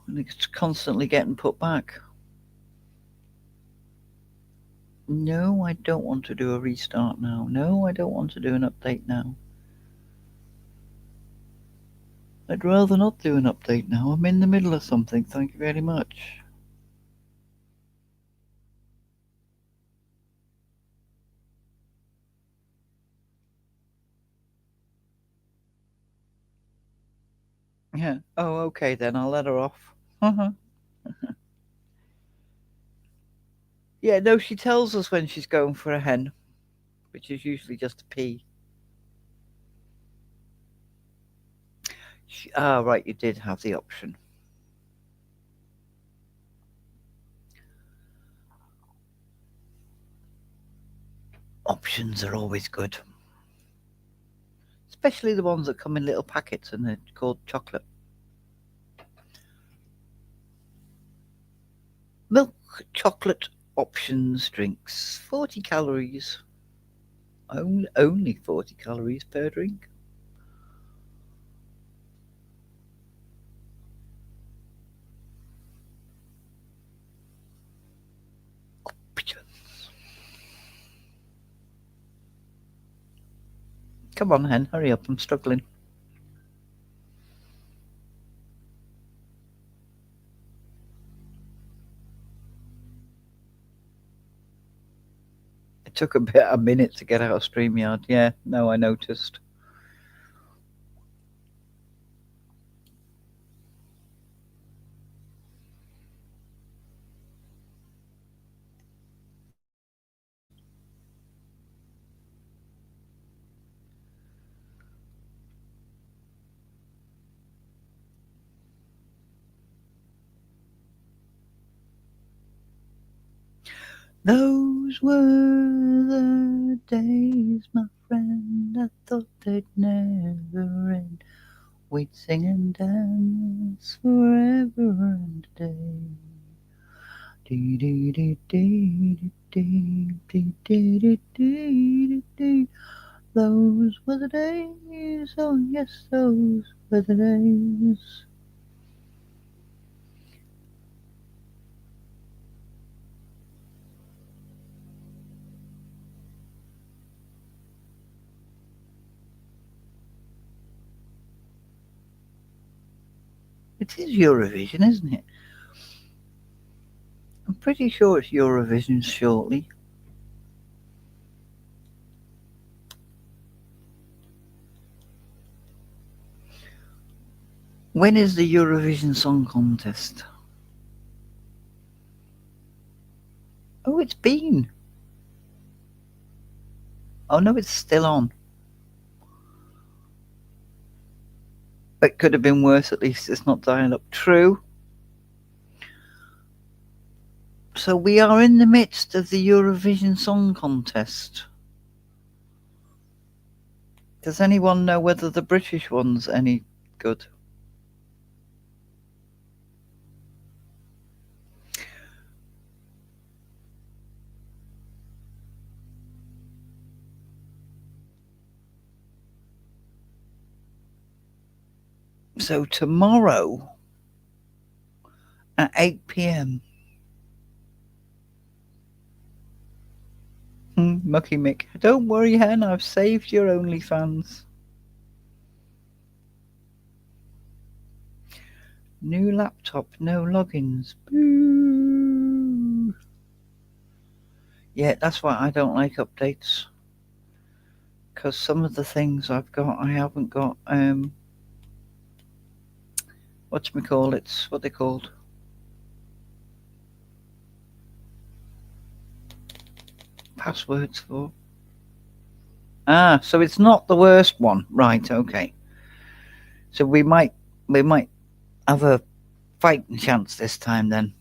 And it's constantly getting put back. No, I don't want to do a restart now. No, I don't want to do an update now. I'd rather not do an update now. I'm in the middle of something. Thank you very much. Yeah. Oh, okay then. I'll let her off. Yeah, no, she tells us when she's going for a hen, which is usually just a pea. Right, you did have the option. Options are always good. Especially the ones that come in little packets and they're called chocolate. Milk chocolate options drinks, 40 calories. Only 40 calories per drink. Come on, Hen, hurry up. I'm struggling. It took a minute to get out of StreamYard. Yeah, no, I noticed. Those were the days, my friend, I thought they'd never end. We'd sing and dance forever and a day. Dee dee dee dee dee dee dee dee dee dee. Those were the days, oh yes, those were the days. It is Eurovision, isn't it? I'm pretty sure it's Eurovision shortly. When is the Eurovision Song Contest? Oh, it's been. Oh no, it's still on. It could have been worse, at least it's not dying up. True. So we are in the midst of the Eurovision Song Contest. Does anyone know whether the British one's any good? So tomorrow at 8 p.m. Mucky Mick. Don't worry, Hen, I've saved your OnlyFans. New laptop, no logins. Boo. Yeah, that's why I don't like updates. Because some of the things I've got, I haven't got, whatchamacallits, what they called? Passwords for. Ah, so it's not the worst one. Right, okay. So we might have a fighting chance this time then.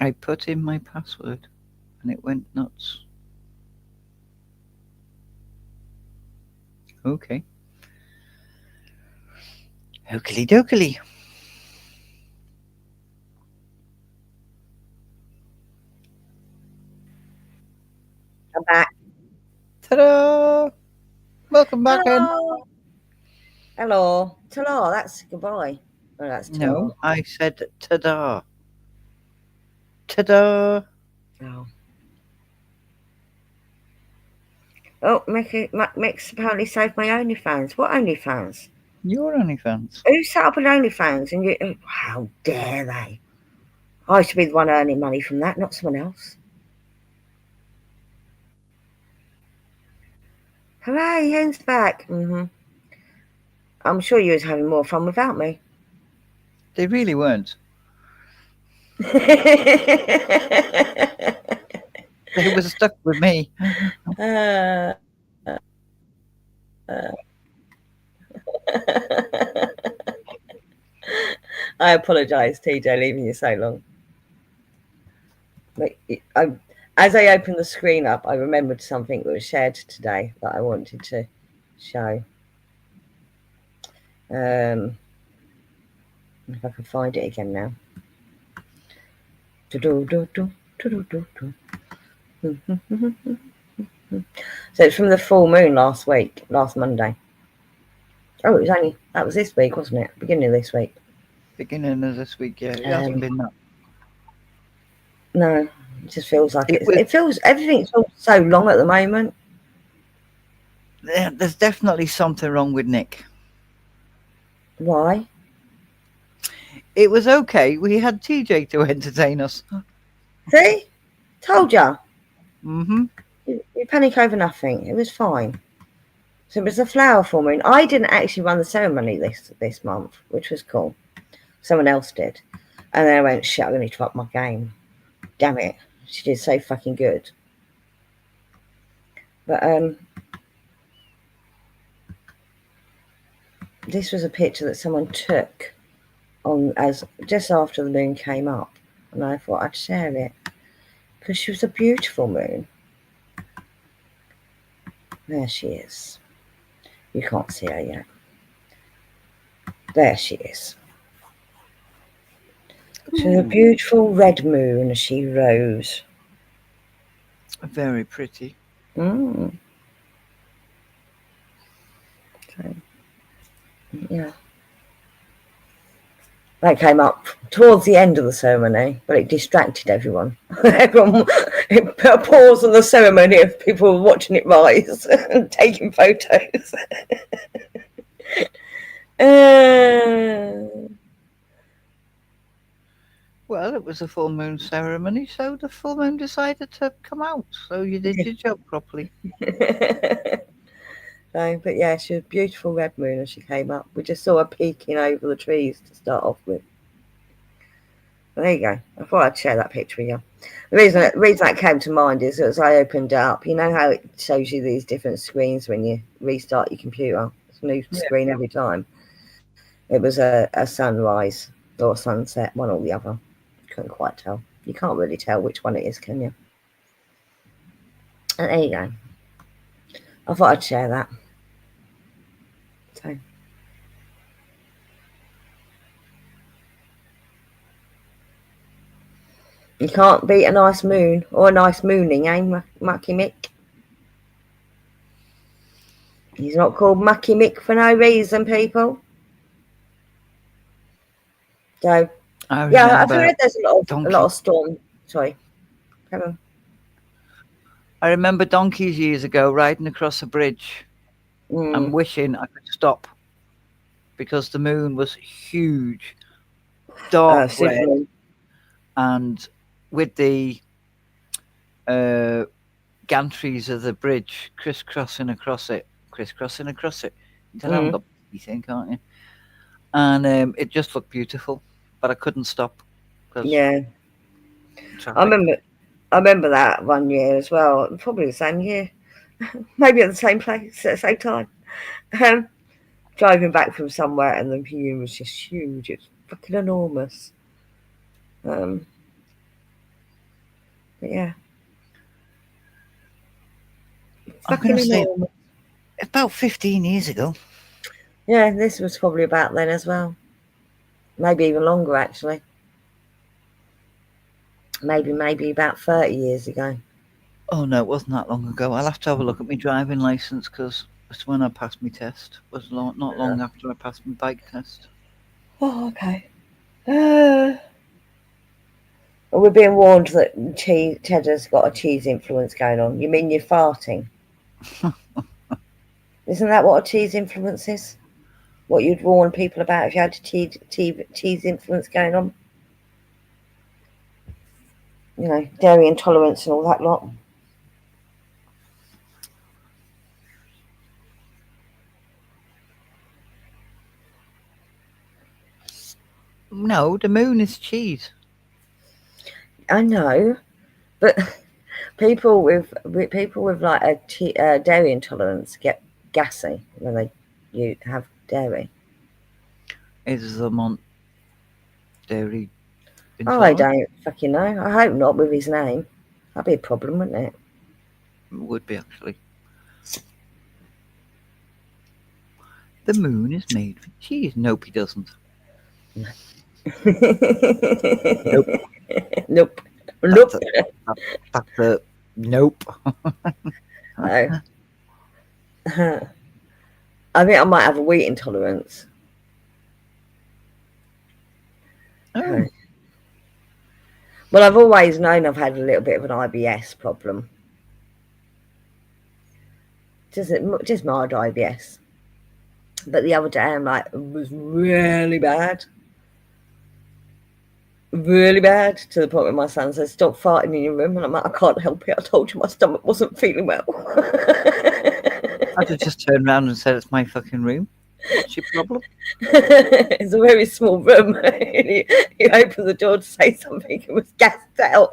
I put in my password and it went nuts. Okay. Oakley dokley. I'm back. Ta-da! Welcome back, Hen. Hello. Hello. Ta-da, that's goodbye. Oh, that's ta-da. No, I said ta-da. Ta-da! Oh. Oh, Mick's apparently saved my OnlyFans. What OnlyFans? Your OnlyFans. Who set up an OnlyFans? And you? How dare they? I should be the one earning money from that, not someone else. Hooray, Hen's back. I'm sure you was having more fun without me. They really weren't. They were stuck with me. I apologise, TJ, leaving you so long. But as I opened the screen up, I remembered something that was shared today that I wanted to show. If I can find it again now. Do-do-do-do, do-do-do-do. So it's from the full moon last Monday. Oh, that was this week, wasn't it? Beginning of this week. Beginning of this week, yeah. It hasn't been that. No, it just feels like It everything feels so long at the moment. There's definitely something wrong with Nick. Why? It was okay. We had TJ to entertain us. See? Told ya. Mm-hmm. You panic over nothing. It was fine. So it was a flower full moon. I didn't actually run the ceremony this month, which was cool. Someone else did. And then I went, shit, I'm going to drop my game. Damn it. She did so fucking good. But this was a picture that someone took just after the moon came up. And I thought I'd share it. Because she was a beautiful moon. There she is. You can't see her yet. There she is. She was a beautiful red moon as she rose. Very pretty. So, yeah. That came up towards the end of the ceremony, but it distracted everyone. It put a pause on the ceremony of people watching it rise and taking photos. Well, it was a full moon ceremony, so the full moon decided to come out. So you did your job properly. So, but yeah, she was a beautiful red moon as she came up. We just saw her peeking over the trees to start off with. But there you go. I thought I'd share that picture with you. The reason that came to mind is as I opened it up, you know how it shows you these different screens when you restart your computer? It's a new screen every time. It was a sunrise or a sunset, one or the other. Couldn't quite tell. You can't really tell which one it is, can you? And there you go. I thought I'd share that. So. You can't beat a nice moon or a nice mooning, eh, Mucky Mick? He's not called Mucky Mick for no reason, people. So, yeah, I've heard there's a lot of storm. Sorry. Come on. I remember donkeys years ago riding across a bridge and wishing I could stop because the moon was huge, dark red, and with the gantries of the bridge crisscrossing across it. You can got you think, can't you? And it just looked beautiful, but I couldn't stop. Yeah, traffic. I remember that one year as well. Probably the same year, maybe at the same place at the same time. Driving back from somewhere, and the view was just huge. It's fucking enormous. But yeah, fucking enormous. About 15 years ago. Yeah, this was probably about then as well. Maybe even longer, actually. Maybe about 30 years ago. Oh, no, it wasn't that long ago. I'll have to have a look at my driving licence because it's when I passed my test. It was not long after I passed my bike test. Oh, okay. We're being warned that Cheddar's got a cheese influence going on. You mean you're farting? Isn't that what a cheese influence is? What you'd warn people about if you had a cheese influence going on? You know, dairy intolerance and all that lot. No, the moon is cheese. I know, but people with like a dairy intolerance get gassy when you have dairy. Is Vermont dairy intolerant? I don't fucking know. I hope not with his name. That'd be a problem, wouldn't it? It would be, actually. The moon is made for cheese. Nope, he doesn't. Nope. Nope. Nope. That's a nope. No. I think I might have a wheat intolerance. Oh, Well, I've always known I've had a little bit of an IBS problem. Just mild IBS. But the other day, I'm like, it was really bad. Really bad, to the point where my son says, "Stop farting in your room." And I'm like, "I can't help it. I told you my stomach wasn't feeling well." I'd have just turned around and said, "It's my fucking room. What's your problem?" It's a very small room. He opened the door to say something and was gassed out.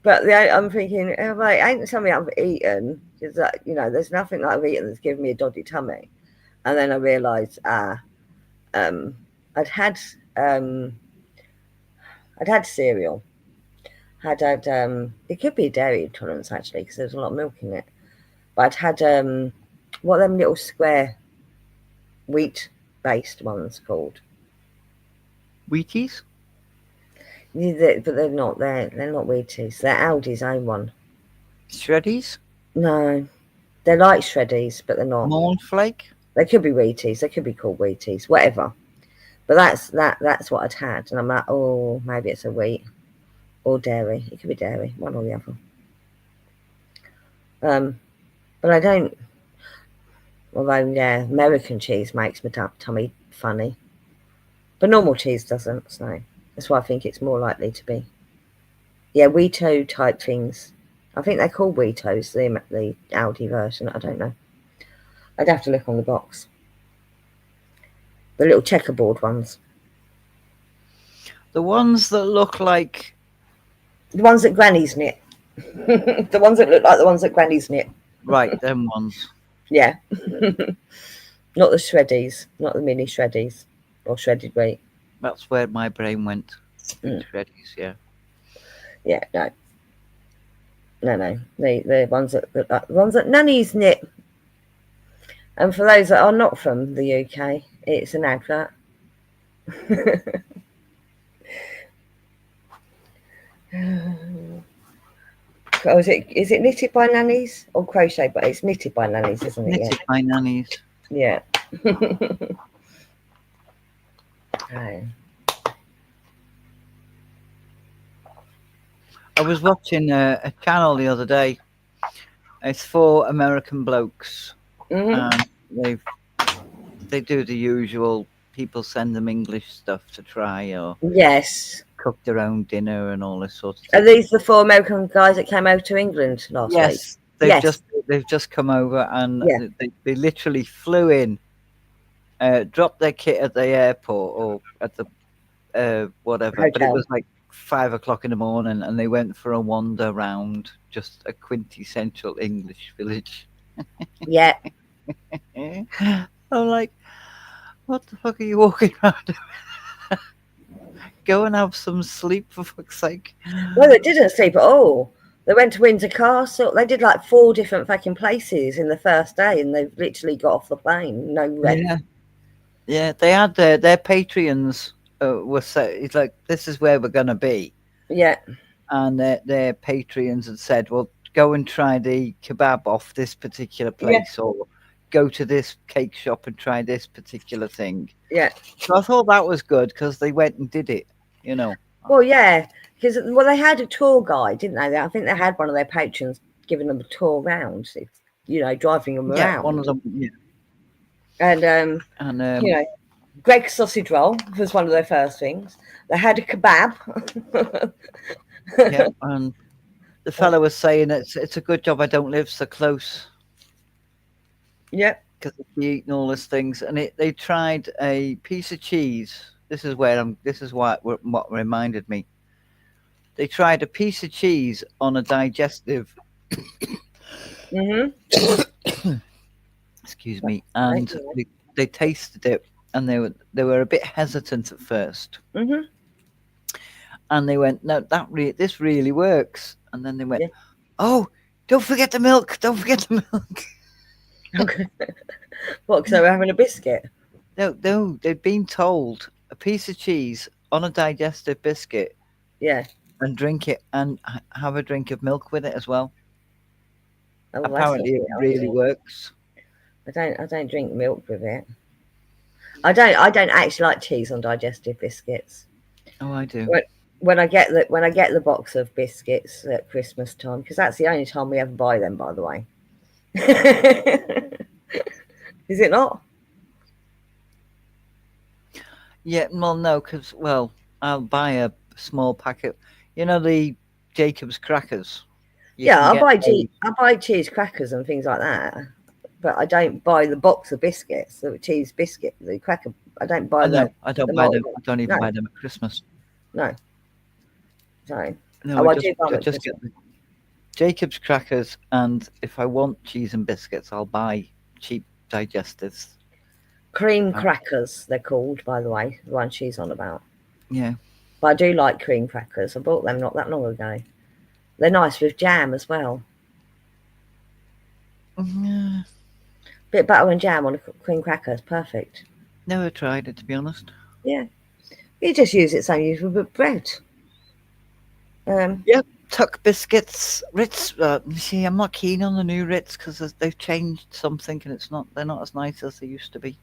But I'm thinking, oh, right, ain't something I've eaten. Because there's nothing that I've eaten that's given me a dodgy tummy. And then I realised, I'd had cereal. It could be a dairy intolerance actually, because there's a lot of milk in it. But I'd had what are them little square wheat-based ones called? Wheaties? Yeah, but they're not. They're not Wheaties. They're Aldi's own one. Shreddies? No, they're like Shreddies, but they're not. Cornflake? They could be Wheaties. They could be called Wheaties. Whatever. But that's what I'd had, and I'm like, oh, maybe it's a wheat or dairy. It could be dairy, one or the other. But I don't. Although, yeah, American cheese makes my tummy funny, but normal cheese doesn't. So that's why I think it's more likely to be. Yeah, Wheato type things. I think they're called Wheatos, the Aldi version. I don't know. I'd have to look on the box. The little checkerboard ones. The ones that look like... The ones that grannies knit. The ones that look like the ones that grannies knit. Right, them ones. Yeah. Not the shreddies. Not the mini shreddies. Or shredded wheat. That's where my brain went. Shreddies, yeah. Yeah, no. No. The ones that nannies knit. And for those that are not from the UK, it's an advert. Oh, is it knitted by nannies or crochet? But it's knitted by nannies, isn't it? Knitted by nannies. Yeah. Okay. I was watching a channel the other day. It's for American blokes. Mm-hmm. And they do the usual. People send them English stuff to try or Yes. cook their own dinner and all this sort of Are stuff. these the 4 American guys that came over to England last week? Yes, they've just come over and they literally flew in, dropped their kit at the airport or at the whatever. Hotel. But it was like 5 o'clock in the morning, and they went for a wander round just a quintessential English village. Yeah. I'm like, what the fuck are you walking around? Go and have some sleep, for fuck's sake. Well, they didn't sleep at all. They went to Windsor Castle. They did like 4 different fucking places in the first day, and they literally got off the plane. No rest. Yeah. They had their Patreons were set. It's like, this is where we're gonna be. Yeah. And their Patreons had said, well, go and try the kebab off this particular place, or go to this cake shop and try this particular thing. Yeah. So I thought that was good because they went and did it, you know. Well, yeah, because they had a tour guide, didn't they? I think they had one of their patrons giving them a tour around, driving them around. One of them. Yeah. And Greg's sausage roll was one of their first things. They had a kebab. Yeah, and the fella was saying it's a good job I don't live so close. Yeah. Because they eating all these things, and they tried a piece of cheese. This is what reminded me. They tried a piece of cheese on a digestive. Mm-hmm. Excuse me, and they tasted it, and they were a bit hesitant at first. Mm-hmm. And they went, no, this really works. And then they went, oh, don't forget the milk. Don't forget the milk. What? Because they were having a biscuit. No, they'd been told a piece of cheese on a digestive biscuit Yeah. and drink it and have a drink of milk with it as well. Oh, that's not Apparently, a it good really idea. works. I don't drink milk with it. I don't actually like cheese on digestive biscuits. Oh, I do. When I get the box of biscuits at Christmas time, because that's the only time we ever buy them, by the way. Is it not? Yeah, well, no, because I'll buy a small packet. You know the Jacob's crackers. You Yeah, can get those. I buy cheese crackers and things like that, but I don't buy the box of biscuits, the cheese biscuit, the cracker. I don't buy Oh, no, I don't the buy them. multi. I don't even No, buy them at Christmas. no. So, No, I do buy them I at just Christmas. get the Jacob's crackers, and if I want cheese and biscuits, I'll buy cheap digestives. Cream Right. crackers, they're called, by the way, the one she's on about. Yeah. But I do like cream crackers. I bought them not that long ago. They're nice with jam as well. Yeah. Bit of butter and jam on a cream cracker is perfect. Never tried it, to be honest. Yeah. You just use it same use with bread. Tuck biscuits, Ritz. See, I'm not keen on the new Ritz because they've changed something, and they're not as nice as they used to be.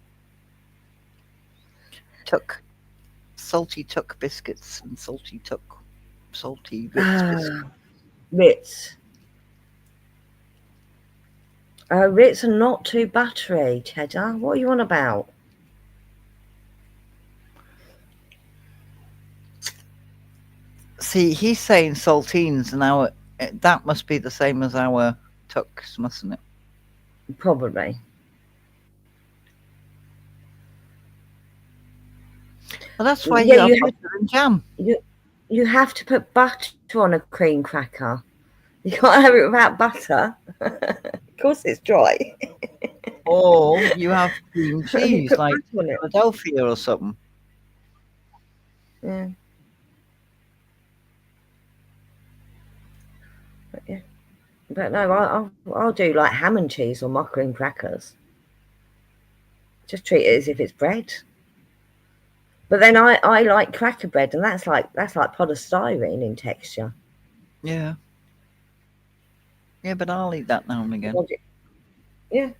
Salty tuck biscuits and salty Ritz biscuits. Ritz. Ritz are not too buttery, Cheddar. What are you on about? See, he's saying saltines, and that must be the same as our tucks, mustn't it? Probably. Well, that's why Yeah, you have butter and jam. You have to put butter on a cream cracker. You can't have it without butter. Of course, it's dry. Or you have cream You cheese, put like butter on it. Philadelphia or something. Yeah. But no, I'll do like ham and cheese on my cream crackers. Just treat it as if it's bread. But then I like cracker bread, and that's like polystyrene in texture. Yeah. Yeah, but I'll eat that now and again. Yeah,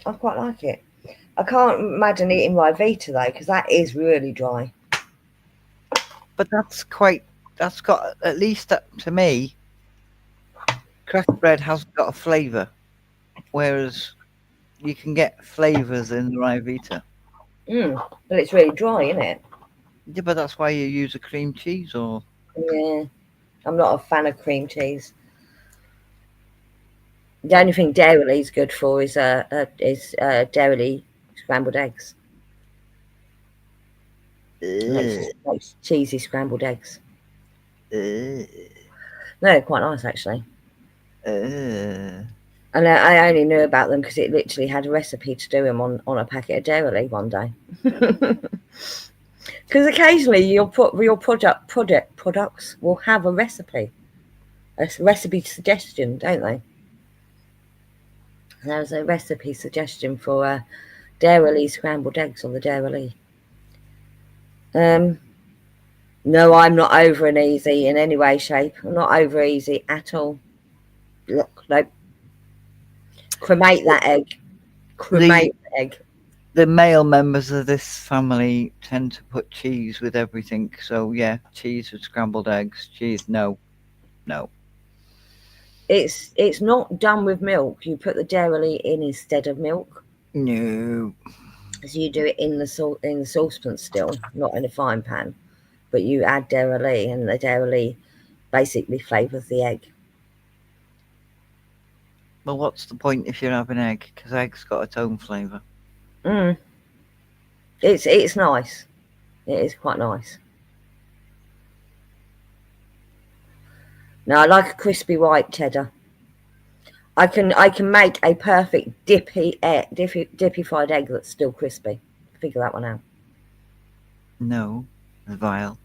I quite like it. I can't imagine eating Rivita though, because that is really dry. But that's got, at least to me, cracker bread hasn't got a flavour. Whereas you can get flavours in the Rivita. But it's really dry, isn't it? Yeah, but that's why you use a cream cheese or... Yeah, I'm not a fan of cream cheese. The only thing Dairy is good for is Dairy scrambled eggs. Makes cheesy scrambled eggs. No, quite nice actually. And I only knew about them because it literally had a recipe to do them on a packet of Dairy one day. Because occasionally your products will have a recipe suggestion, don't they? There was a recipe suggestion for Dairy scrambled eggs on the Dairy. No, I'm not over and easy in any way, shape. I'm not over easy at all. Look, nope. Cremate that egg. Cremate the egg. The male members of this family tend to put cheese with everything. So yeah, cheese with scrambled eggs. Cheese, no. It's not done with milk. You put the Dairy in instead of milk. No. So you do it in the saucepan still, not in a frying pan. But you add Dairy, and the Dairy basically flavours the egg. Well, what's the point if you're having egg? Because egg's got its own flavour. It's nice. It is quite nice. Now I like a crispy white cheddar. I can make a perfect dippy fried egg that's still crispy. Figure that one out. No, vile.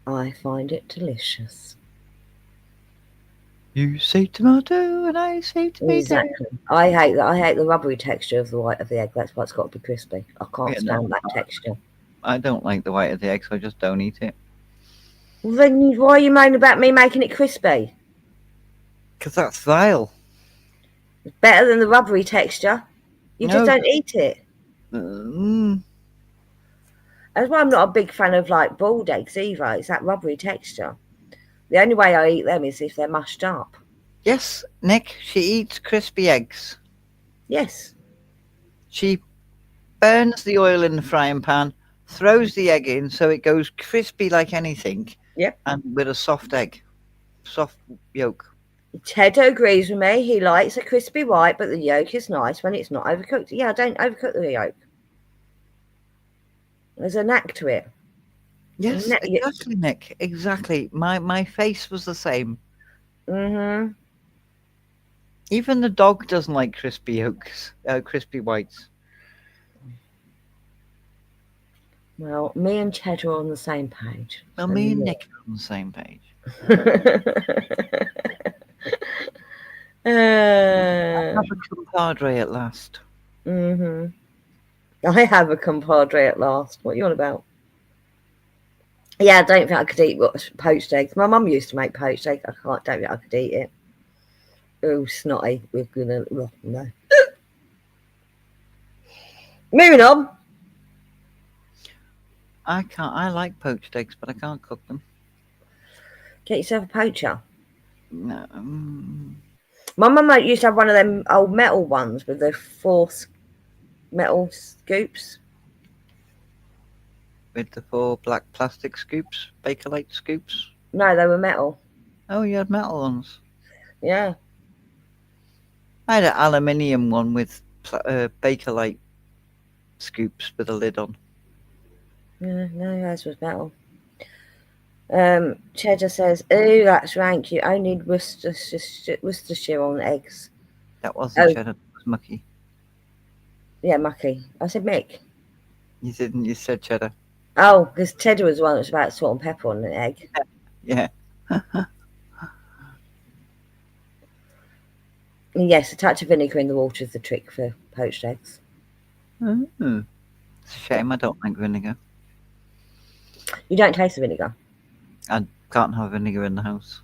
I find it delicious. You say tomato and I say tomato. Exactly. I hate that. I hate the rubbery texture of the white of the egg. That's why it's got to be crispy. I can't Yeah, no, stand that texture. I don't like the white of the egg, so I just don't eat it. Well, then why are you moaning about me making it crispy? Because that's vile. It's better than the rubbery texture. You just No. don't eat it. Mm, That's why I'm not a big fan of like boiled eggs either. It's that rubbery texture. The only way I eat them is if they're mushed up. yes, Nick, she eats crispy eggs. Yes. She burns the oil in the frying pan, throws the egg in so it goes crispy like anything. Yep. And with a soft egg, soft yolk. Ted agrees with me. He likes a crispy white, but the yolk is nice when it's not overcooked. Yeah, I don't overcook the yolk. There's a knack to it. Yes, Ne- exactly, Nick. Exactly. My face was the same. Mm-hmm. Even the dog doesn't like crispy yolks, crispy whites. Well, me and Ted are on the same page. Well, So me and yeah. Nick are on the same page. I have a compadre at last. Mm-hmm. I have a compadre at last. What are you on about? Yeah, I don't think I could eat poached eggs. My mum used to make poached eggs. Don't think I could eat it. Oh, snotty. We're gonna no. Moving on. I can't. I like poached eggs, but I can't cook them. Get yourself a poacher. No. My mum used to have one of them old metal ones with the 4 metal scoops. With the 4 black plastic scoops, Bakelite scoops. No, they were metal. Oh, you had metal ones. Yeah. I had an aluminium one with Bakelite scoops with a lid on. Yeah, no, yours was metal. Cheddar says, "Ooh, that's rank. You only need Worcestershire on eggs." That wasn't Oh. cheddar. It was mucky. Yeah, mucky. I said Mick. You didn't. You said cheddar. Oh, because cheddar was the one that was about salt and pepper on an egg. Yeah. And yes, a touch of vinegar in the water is the trick for poached eggs. Mm. It's a shame I don't like vinegar. You don't taste the vinegar. I can't have vinegar in the house.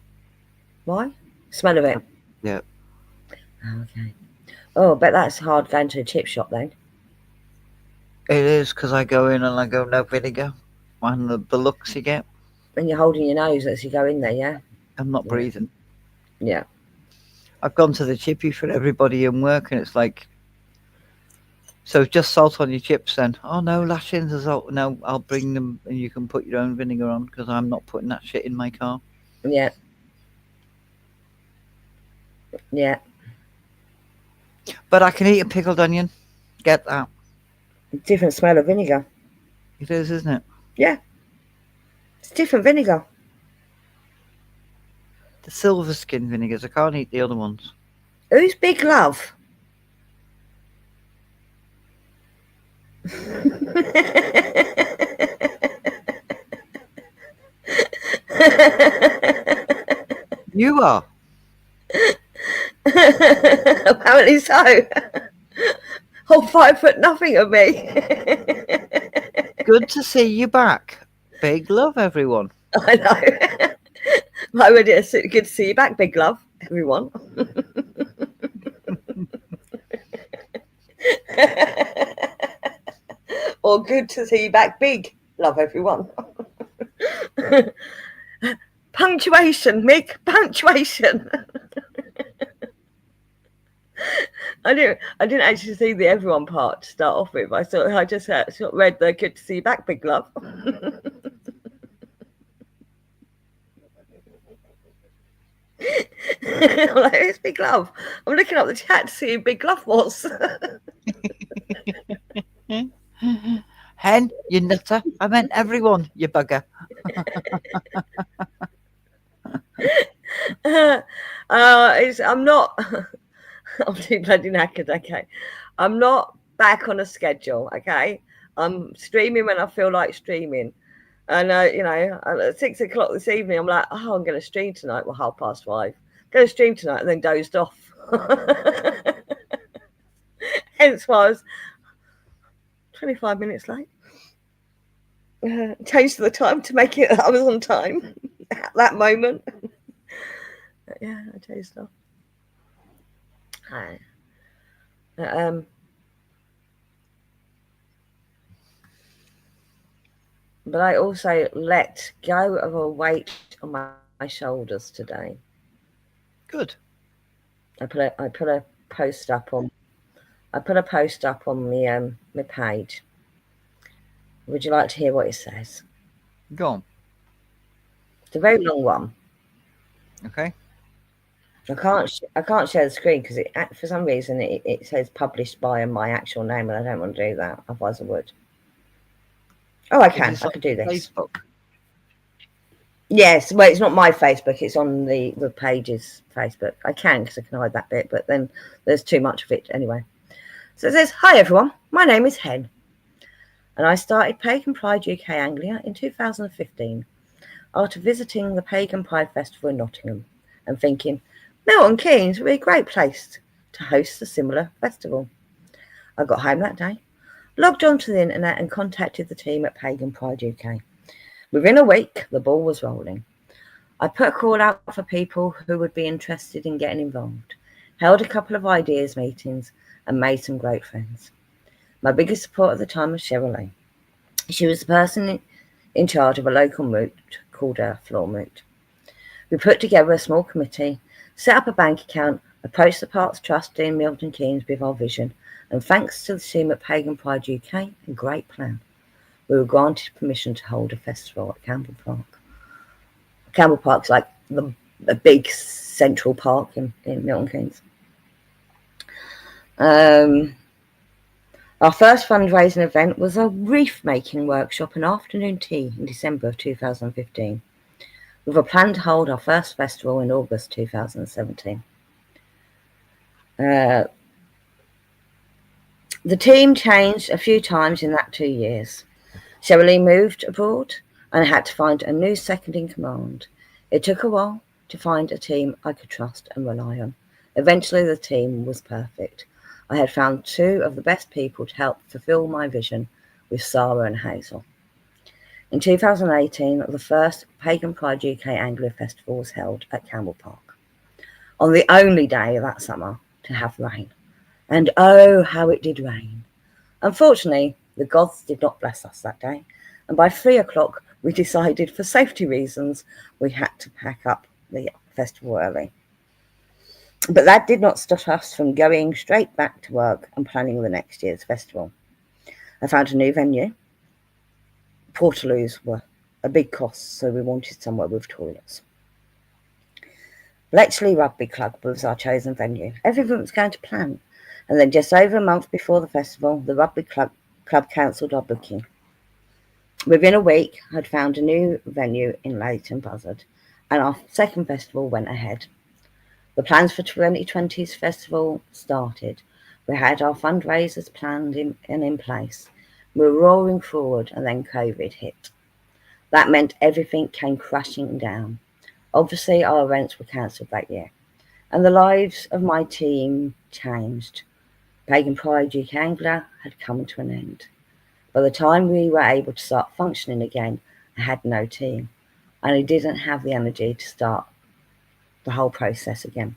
Why? Smell of it. Yeah. Okay. Oh, but that's hard going to a chip shop then. It is because I go in and I go no vinegar. And the looks you get, And you're holding your nose as you go in there, yeah? I'm not breathing. Yeah. I've gone to the chippy for everybody in work, and it's like, so just salt on your chips then. Oh no, lashings are salt. No, I'll bring them and you can put your own vinegar on because I'm not putting that shit in my car. Yeah. Yeah. But I can eat a pickled onion. Get that. Different smell of vinegar. It is, isn't it? Yeah. It's different vinegar. The silver skin vinegars. I can't eat the other ones. Who's Big Love? You are. Apparently so. Oh, 5 foot nothing of me. Good to see you back. Big love, everyone. I know. Good to see you back, Big Love, everyone. Or good to see you back, Big Love, everyone. Punctuation, Mick. Punctuation. I didn't actually see the everyone part to start off with. I just sort of read the good to see you back, Big Love. I'm like, who's Big Love? I'm looking up the chat to see who Big Love was. Hen, you nutter. I meant everyone, you bugger. I'm not. I'm too bloody knackered. Okay, I'm not back on a schedule. Okay, I'm streaming when I feel like streaming, and at 6 o'clock this evening, I'm like, oh, I'm going to stream tonight. Well, 5:30. go to stream tonight, and then dozed off. Hence why I was 25 minutes late. Changed the time to make it I was on time at that moment. But yeah, I dozed off. But I also let go of a weight on my shoulders today. Good. I put a post up on my page. Would you like to hear what it says? Go on. It's a very long one. Okay. I can't share the screen because for some reason it says published by my actual name, and I don't want to do that. Otherwise, I would. Oh, I can. I can do this. Facebook. Yes, well, it's not my Facebook. It's on the page's Facebook. I can because I can hide that bit, but then there's too much of it anyway. So it says, "Hi everyone, my name is Hen, and I started Pagan Pride UK Anglia in 2015 after visiting the Pagan Pride Festival in Nottingham and thinking Milton Keynes would be a great place to host a similar festival. I got home that day, logged onto the internet and contacted the team at Pagan Pride UK. Within a week, the ball was rolling. I put a call out for people who would be interested in getting involved, held a couple of ideas meetings, and made some great friends. My biggest support at the time was Cheryl Lee. She was the person in charge of a local moot called Floor Moot. We put together a small committee, set up a bank account, approached the Parks Trustee in Milton Keynes with our vision, and thanks to the team at Pagan Pride UK, a great plan. We were granted permission to hold a festival at Campbell Park. Campbell Park's like the big central park in Milton Keynes. Our first fundraising event was a wreath making workshop and afternoon tea in December of 2015, with a plan to hold our first festival in August 2017. The team changed a few times in that 2 years. Cheryl Lee moved abroad and I had to find a new second in command. It took a while to find a team I could trust and rely on. Eventually the team was perfect. I had found two of the best people to help fulfill my vision with Sarah and Hazel. In 2018, the first Pagan Pride UK Anglia Festival was held at Campbell Park, on the only day that summer to have rain. And oh, how it did rain. Unfortunately, the gods did not bless us that day, and by 3 o'clock we decided for safety reasons we had to pack up the festival early. But that did not stop us from going straight back to work and planning the next year's festival. I found a new venue. Portaloos were a big cost, so we wanted somewhere with toilets. Bletchley Rugby Club was our chosen venue. Everything was going to plan, and then just over a month before the festival, the Rugby Club cancelled our booking. Within a week, I'd found a new venue in Leighton Buzzard, and our second festival went ahead. The plans for 2020's festival started. We had our fundraisers planned and in place. We were roaring forward, and then COVID hit. That meant everything came crashing down. Obviously, our events were cancelled that year, and the lives of my team changed. Pagan Pride UK Anglia had come to an end. By the time we were able to start functioning again, I had no team, and I didn't have the energy to start the whole process again.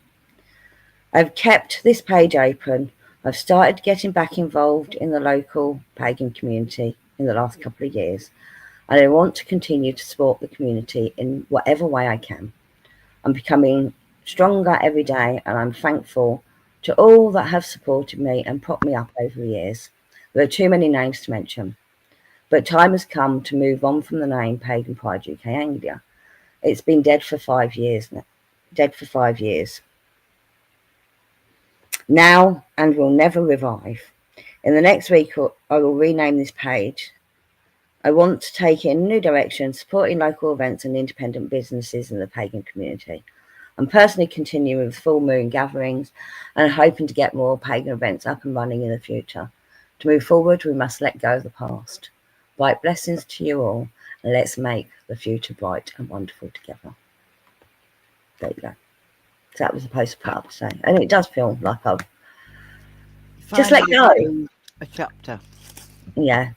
I've kept this page open. I've started getting back involved in the local pagan community in the last couple of years, and I want to continue to support the community in whatever way I can. I'm becoming stronger every day, and I'm thankful to all that have supported me and propped me up over the years. There are too many names to mention, but time has come to move on from the name Pagan Pride UK Anglia. It's been dead for 5 years now. Now and will never revive. In the next week, I will rename this page. I want to take it in a new direction, supporting local events and independent businesses in the pagan community. I'm personally continuing with full moon gatherings and hoping to get more pagan events up and running in the future. To move forward, we must let go of the past. Bright blessings to you all, and let's make the future bright and wonderful together. There you go. that was supposed to put up. So, and it does feel like I've just Finally let go. closed a chapter.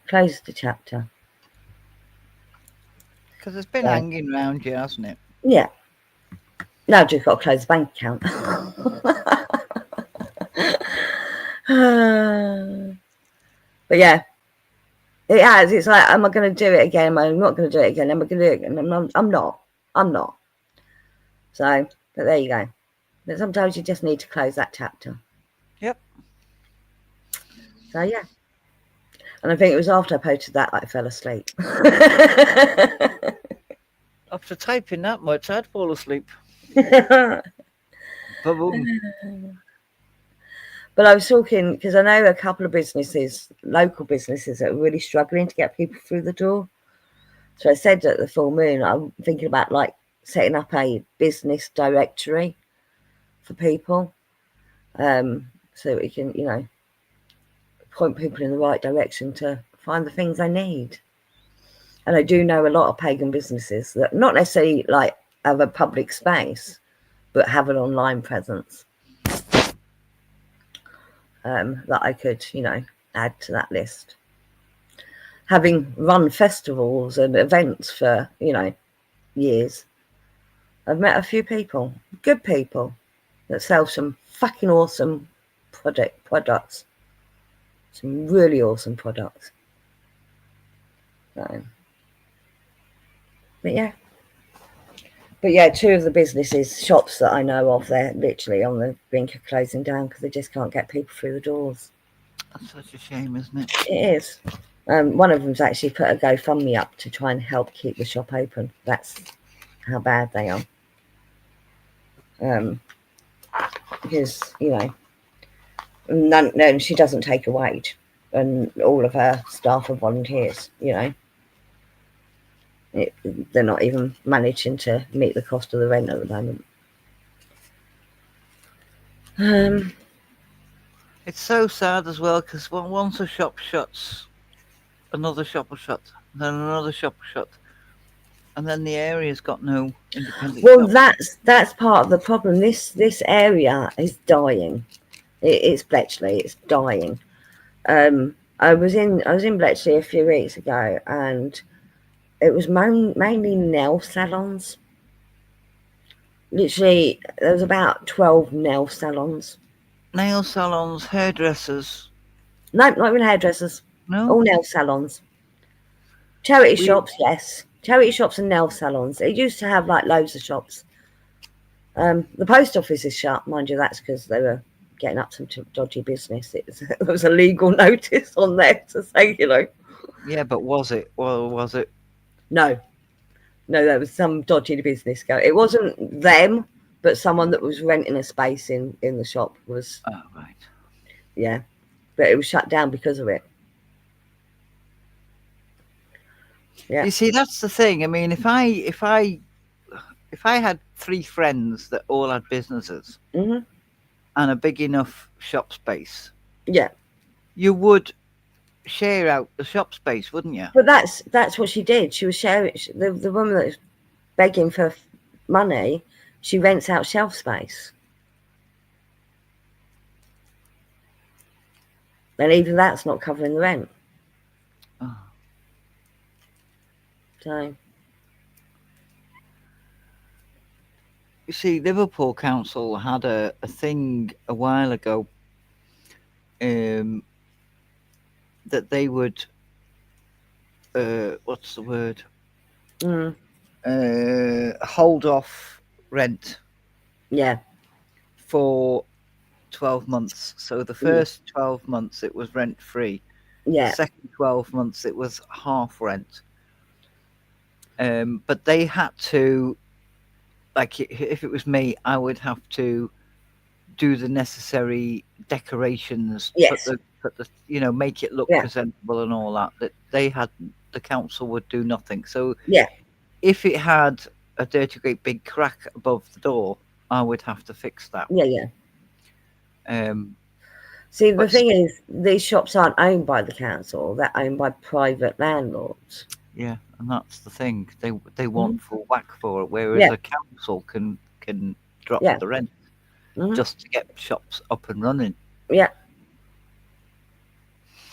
Closed the chapter. Because it's been Yeah. hanging around you, hasn't it? Yeah. Now I've just got to close the bank account. But yeah, it has. It's like, am I going to do it again? Am I not going to do it again? Am I going to do it again? I'm not. So, but there you go. But sometimes you just need to close that chapter. Yep. So yeah. And I think it was after I posted that I fell asleep. After typing that much, I'd fall asleep. Ba-boom. But I was talking, because I know a couple of businesses, local businesses, that are really struggling to get people through the door. So I said at the full moon, I'm thinking about like setting up a business directory for people, so we can, you know, point people in the right direction to find the things they need. And I do know a lot of pagan businesses that not necessarily like have a public space, but have an online presence. That I could, you know, add to that list. Having run festivals and events for, you know, years, I've met a few people, good people, that sell some fucking awesome products. Some really awesome products. So, but yeah, two of the businesses, shops that I know of, they're literally on the brink of closing down because they just can't get people through the doors. That's such a shame, isn't it? It is. One of them's actually put a GoFundMe up to try and help keep the shop open. That's how bad they are. Because, you know, no, she doesn't take a wage, and all of her staff are volunteers, you know. They're not even managing to meet the cost of the rent at the moment. It's so sad as well, because once a shop shuts, another shop will shut, then another shop will shut, and then the area's got no independent Well, shops. that's part of the problem. This area is dying. It's Bletchley. It's dying. I was in Bletchley a few weeks ago, and it was mainly nail salons. Literally, there was about 12 nail salons. Nail salons, hairdressers. No, not even hairdressers. No. All nail salons. Charity shops, yes. Charity shops and nail salons. It used to have like loads of shops. The post office is shut, mind you. That's because they were getting up some dodgy business. There was a legal notice on there to say, you know. Yeah, but was it? Well, was it? No, there was some dodgy business going. It wasn't them, but someone that was renting a space in the shop was. Oh, right. Yeah, but it was shut down because of it. Yeah. You see, that's the thing. I mean, if I had 3 friends that all had businesses Mm-hmm. and a big enough shop space, Yeah. you would share out the shop space, wouldn't you? But that's what she did. She was sharing. The woman that was begging for money, she rents out shelf space. And even that's not covering the rent. Oh. So, You see, Liverpool Council had a thing a while ago that they would, what's the word? Hold off rent yeah. for 12 months. So the first 12 months it was rent free. Yeah. The second 12 months it was half rent. But they had to, like, if it was me, I would have to do the necessary decorations, Yes. put the you know, make it look presentable and all that. That they had, the council would do nothing. So Yeah. if it had a dirty great big crack above the door, I would have to fix that. Yeah. See, the but thing is, these shops aren't owned by the council; they're owned by private landlords. Yeah, and that's the thing. They want full whack for it, whereas a council can drop the rent. Mhm. just to get shops up and running. Yeah.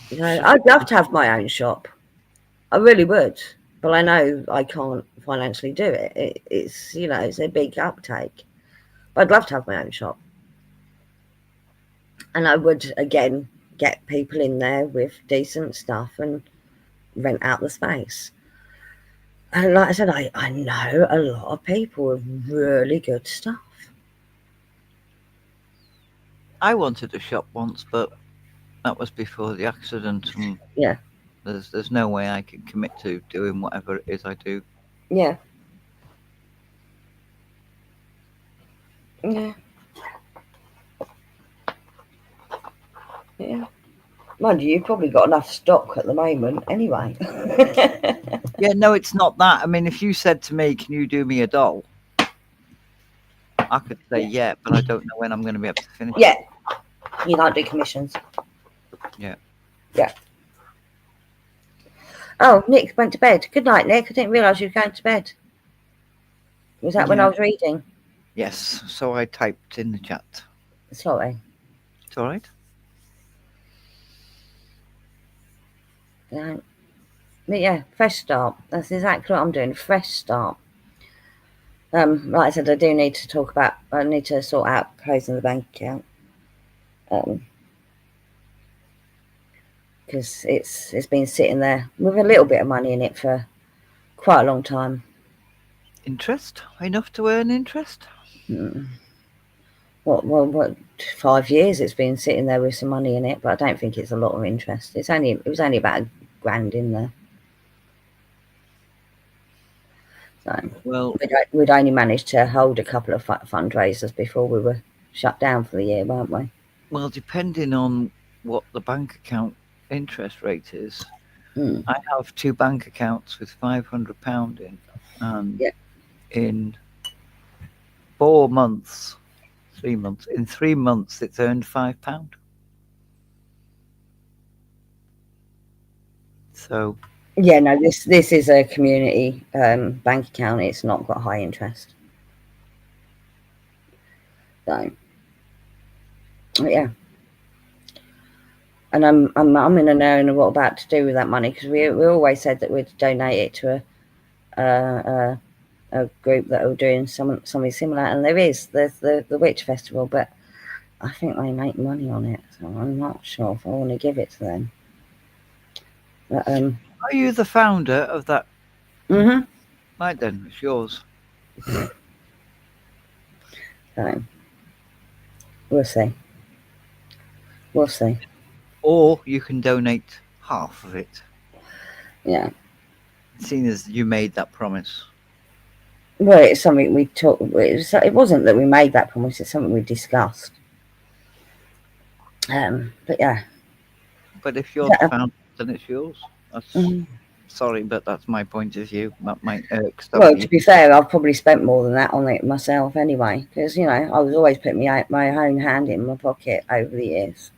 You know, I'd love to have my own shop. I really would, but I know I can't financially do it. It's you know, it's a big uptake. But I'd love to have my own shop, and I would again get people in there with decent stuff and rent out the space. And like I said, I know a lot of people with really good stuff. I wanted a shop once, but that was before the accident, and Yeah. there's no way I can commit to doing whatever it is I do. Yeah. Yeah. Yeah. Mind you, you've probably got enough stock at the moment anyway. Yeah, no, it's not that. I mean, if you said to me, "Can you do me a doll?" I could say yeah, but I don't know when I'm going to be able to finish Yeah. it. You can't do commissions. Yeah. Yeah. Oh, Nick went to bed. Good night, Nick. I didn't realise you were going to bed. Was that when I Yeah. was reading? Yes, so I typed in the chat. Sorry. It's all right. Yeah. But yeah, fresh start. That's exactly what I'm doing. Fresh start. Like I said, I do need to talk about. I need to sort out closing the bank account. Because it's been sitting there with a little bit of money in it for quite a long time. Interest? Enough to earn interest? What 5 years it's been sitting there with some money in it, but I don't think it's a lot of interest. It was only about £1,000 in there. So Well, we'd only managed to hold a couple of fundraisers before we were shut down for the year, weren't we? well, depending on what the bank account interest rate is, I have 2 bank accounts with £500 in, and Yeah. in 4 months, 3 months, in 3 months, it's earned £5. So Yeah, no, this is a community bank account. It's not got high interest. So yeah, and I'm in a knowing of what about to do with that money, because we always said that we'd donate it to a group that are doing something similar, and there's the Witch Festival, but I think they make money on it, so I'm not sure if I want to give it to them. But are you the founder of that? mhm. Right then, it's yours. So we'll see. We'll see. Or you can donate half of it, Yeah. seeing as you made that promise. Well, it's something we talked. It wasn't that we made that promise. It's something we discussed. But yeah. But if you're the founder, then it's yours. That's, sorry, but that's my point of view. That might irk some Well, of to you. be fair, I've probably spent more than that on it myself anyway, because you know I was always putting my own hand in my pocket over the years.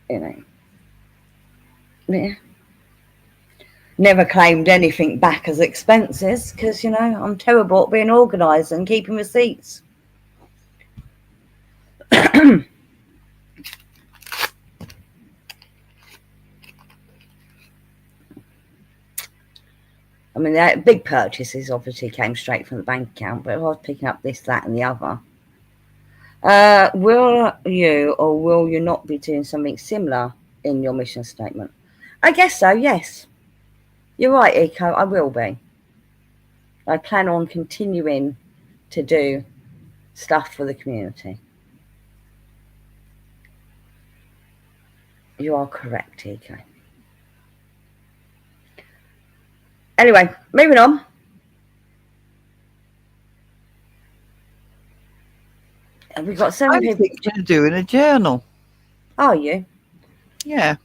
You know. Yeah. Never claimed anything back as expenses, because you know I'm terrible at being organised and keeping receipts. I mean, the big purchases obviously came straight from the bank account, but if I was picking up this, that, and the other, will you or will you not be doing something similar in your mission statement? I guess so. Yes, you're right, Eco. I will be. I plan on continuing to do stuff for the community. You are correct, Eco. Anyway, moving on. And we've got so many I'm people. thinking of doing a journal. Are you? Yeah,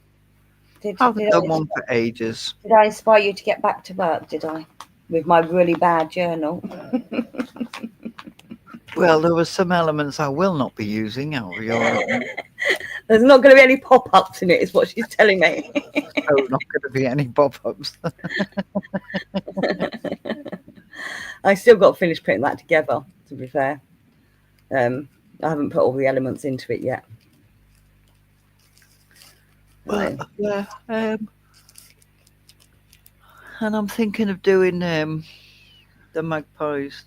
Did I've I done one for ages. Did I inspire you to get back to work, did I? With my really bad journal. Well, there were some elements I will not be using out of your There's not going to be any pop-ups in it, is what she's telling me. so not going to be any pop-ups. I still got to finish putting that together, to be fair. I haven't put all the elements into it yet. Well, yeah. And I'm thinking of doing the magpies,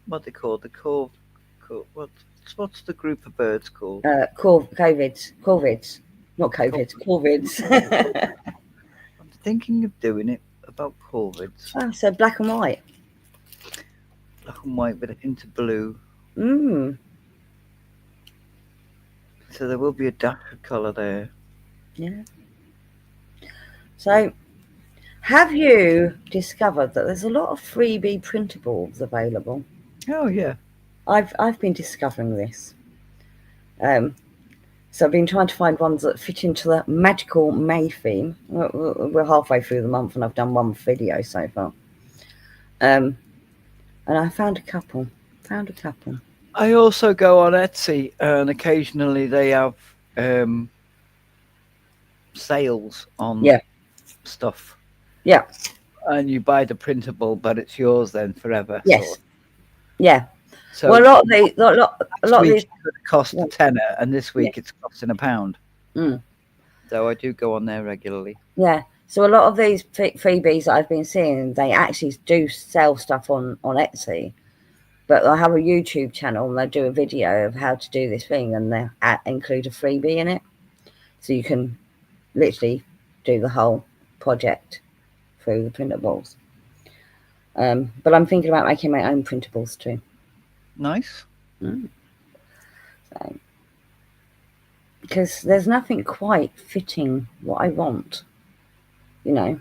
what they call the what's the group of birds called? Corvids. Not COVID, corvids. I'm thinking of doing it about corvids. Oh, so black and white. Black and white with a hint of blue. So there will be a darker colour there. Yeah. So, have you discovered that there's a lot of freebie printables available? Oh yeah. I've been discovering this. So I've been trying to find ones that fit into the magical May theme. We're halfway through the month and I've done one video so far. And I found a couple. I also go on Etsy and occasionally they have sales on stuff. Yeah. And you buy the printable, but it's yours then forever. Yes. Sort of. Yeah. So well, a lot of these cost a tenner, and this week it's costing £1. Mm. So I do go on there regularly. Yeah. So a lot of these freebies that I've been seeing, they actually do sell stuff on Etsy. But I have a YouTube channel and they do a video of how to do this thing and they include a freebie in it. So you can literally do the whole project through the printables. But I'm thinking about making my own printables too. Nice. So, because there's nothing quite fitting what I want. You know,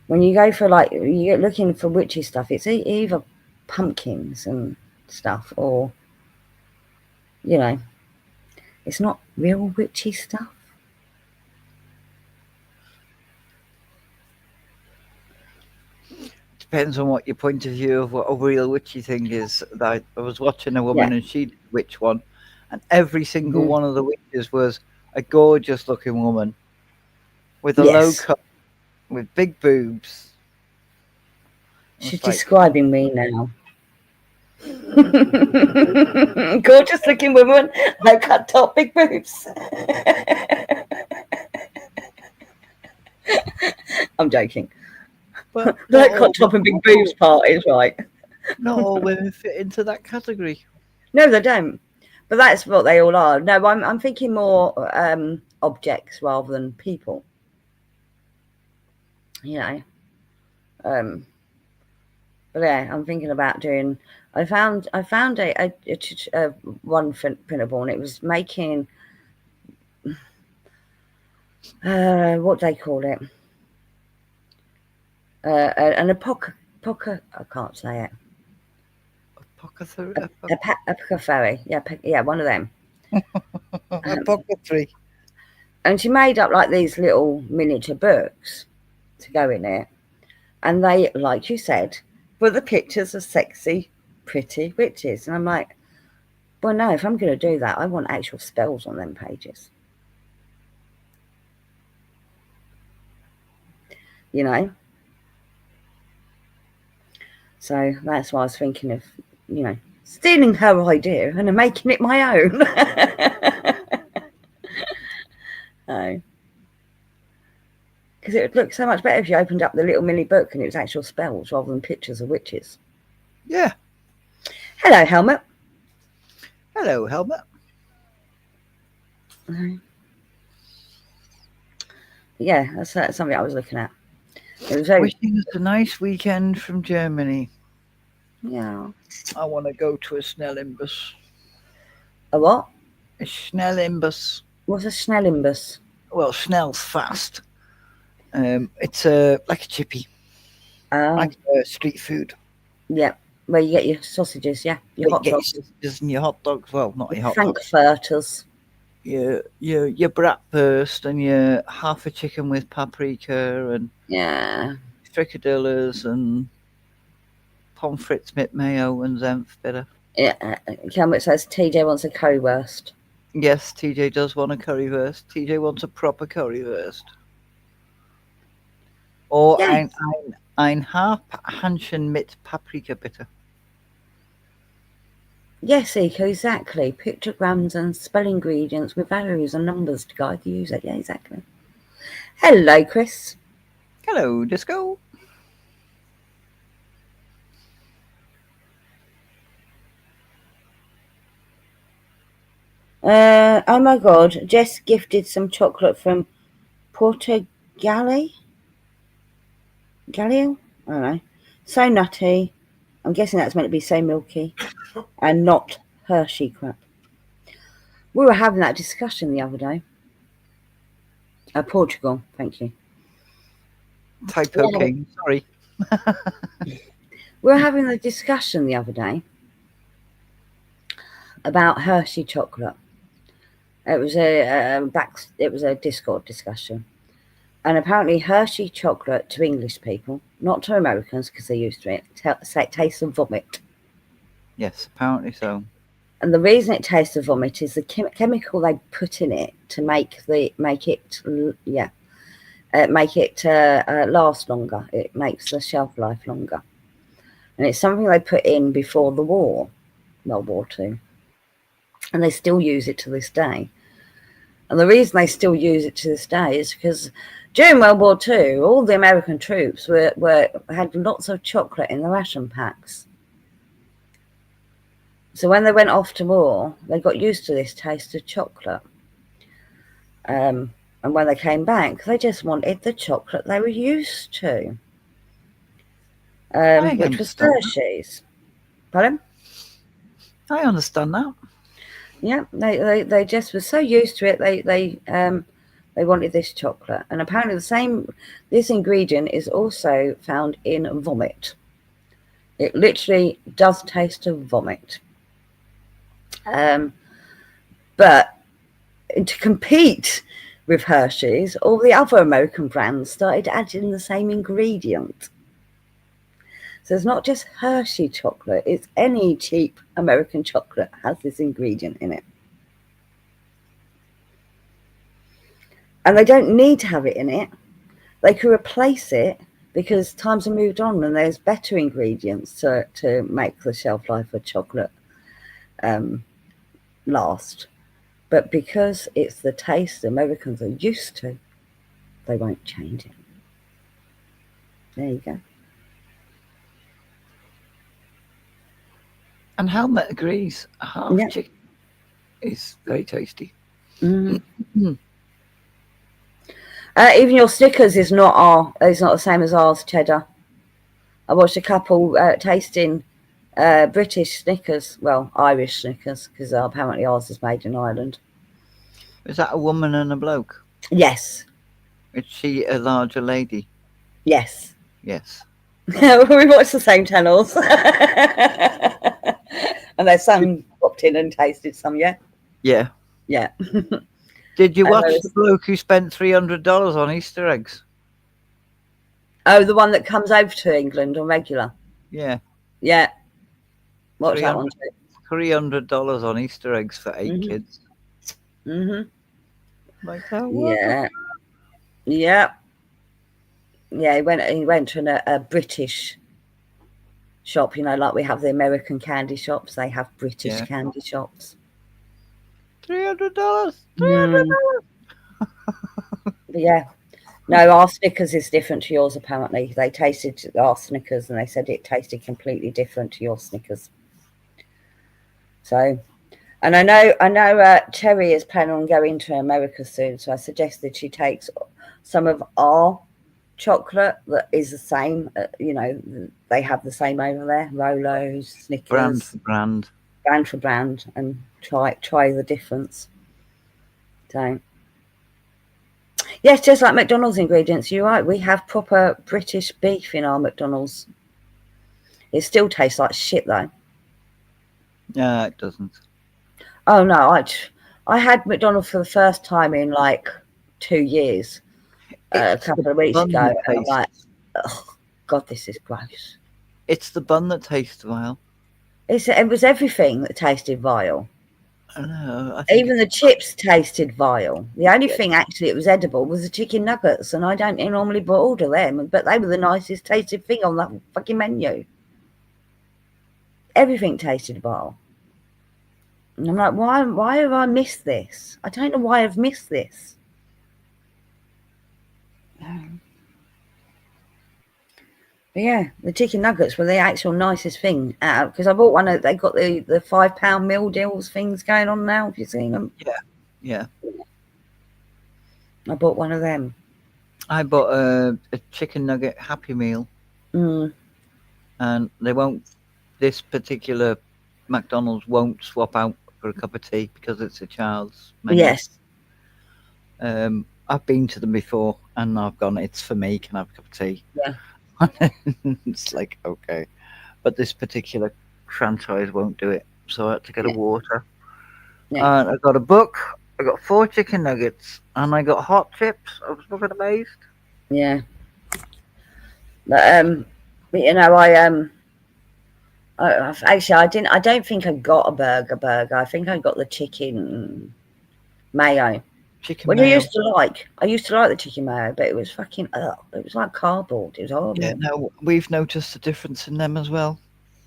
when you go for you're looking for witchy stuff, it's either pumpkins and stuff or, you know, it's not real witchy stuff. Depends on what your point of view of what a real witchy thing is. I was watching a woman and she did a witch one, and every single one of the witches was a gorgeous looking woman with a low cut, with big boobs. She's describing me now. Gorgeous looking woman, low cut top, big boobs. I'm joking. But low cut top and big boobs part is right. Not all women fit into that category. No, they don't. But that's what they all are. No, I'm thinking more objects rather than people. You know. But yeah, I'm thinking about doing. I found a one printable, and it was making what do they call it? An apothecary. I can't say it. Apothecary. Yeah, one of them. Apothecary. And she made up like these little miniature books to go in it, and they, like you said, were the pictures of sexy, pretty witches. And I'm like, well, no, if I'm going to do that, I want actual spells on them pages. You know? So that's why I was thinking of, you know, stealing her idea and making it my own. Because it would look so much better if you opened up the little mini book and it was actual spells rather than pictures of witches. Yeah. Hello, Helmut. Hello, Helmut. Yeah, that's something I was looking at. It was very... Wishing us a nice weekend from Germany. Yeah. I want to go to a Schnellimbus. A what? A Schnellimbus. What's a Schnellimbus? Well, Schnell's fast. It's like a chippy. Like street food. Yeah, where you get your sausages, yeah. Your hot dogs. Your sausages and your hot dogs. Well, not your hot dogs. Frankfurters. Your bratwurst and your half a chicken with paprika and fricadillas and pommes frites mit mayo and Zenf bitter. Yeah, Helmut says TJ wants a currywurst. Yes, TJ does want a currywurst. TJ wants a proper currywurst. Or Ein Hanschen mit Paprika bitte. Yes, Eco, exactly. Pictograms and spell ingredients with values and numbers to guide the user. Yeah, exactly. Hello, Chris. Hello, Disco. Oh my God, Jess gifted some chocolate from Portugal. Galileo? I don't know. So nutty. I'm guessing that's meant to be so milky and not Hershey crap. We were having that discussion the other day. Portugal, thank you. Typo Yeah. King, sorry. We were having a discussion the other day about Hershey chocolate. It was a Discord discussion, and apparently Hershey chocolate to English people, not to Americans because they're used to it, tastes of vomit. Yes, apparently so. And the reason it tastes of vomit is the chemical they put in it to make it last longer. It makes the shelf life longer, and it's something they put in before the war, World War II, and they still use it to this day. And the reason they still use it to this day is because during World War II, all the American troops had lots of chocolate in the ration packs. So when they went off to war, they got used to this taste of chocolate. And when they came back, they just wanted the chocolate they were used to, which was Hershey's. Pardon? I understand that. Yeah, they just were so used to it. They wanted this chocolate, and apparently this ingredient is also found in vomit. It literally does taste of vomit. But to compete with Hershey's, all the other American brands started adding the same ingredient. So it's not just Hershey chocolate, it's any cheap American chocolate has this ingredient in it. And they don't need to have it in it. They could replace it because times have moved on and there's better ingredients to make the shelf life of chocolate last. But because it's the taste Americans are used to, they won't change it. There you go. And Helmet agrees. Half chicken is very tasty. Mm-hmm. Even your Snickers is not the same as ours, cheddar. I watched a couple tasting British Snickers, well, Irish Snickers, because apparently ours is made in Ireland. Is that a woman and a bloke? Yes. Is she a larger lady? Yes. Yes. We watched the same channels. And there's some popped in and tasted some, yeah? Yeah. Yeah. Did you watch the bloke who spent $300 on Easter eggs? Oh, the one that comes over to England on regular? Yeah. Yeah. Watch that one too. $300 on Easter eggs for 8 kids. Mm-hmm. Like that. Yeah. Yeah. Yeah, he went to a British shop, you know, like we have the American candy shops, they have British candy shops. $300. Yeah. No, our Snickers is different to yours, apparently. They tasted our Snickers and they said it tasted completely different to your Snickers. So, and I know Cherry is planning on going to America soon, so I suggested she takes some of our chocolate that is the same, you know, they have the same over there, Rolos, Snickers. Brand for brand. Brand for brand, and try the difference. So, yes, just like McDonald's ingredients, you're right, we have proper British beef in our McDonald's. It still tastes like shit, though. Yeah, it doesn't. Oh, no, I had McDonald's for the first time in, like, 2 years. A couple of weeks ago, and I'm like, oh, God, this is gross. It's the bun that tastes vile. It was everything that tasted vile. I know. I think Even the chips tasted vile. The only thing actually it was edible was the chicken nuggets, and I don't normally order them, but they were the nicest tasted thing on that fucking menu. Everything tasted vile. And I'm like, why have I missed this? I don't know why I've missed this. But yeah, the chicken nuggets were the actual nicest thing out, because I bought one. They got the £5 meal deals things going on now. Have you seen them? yeah. I bought one of them. I bought a chicken nugget Happy Meal, Mm, and they won't. This particular McDonald's won't swap out for a cup of tea because it's a child's menu. yes. I've been to them before, and I've gone. It's for me. Can I have a cup of tea? Yeah. It's like, okay, but this particular franchise won't do it, so I had to get a water. Yeah. And I got a book. I got 4 chicken nuggets, and I got hot chips. I was fucking amazed. Yeah. But you know, actually I didn't. I don't think I got a burger. I think I got the chicken mayo. Chicken What mayo. I used to like the chicken mayo, but it was fucking it was like cardboard. It was horrible. Yeah, no, we've noticed a difference in them as well.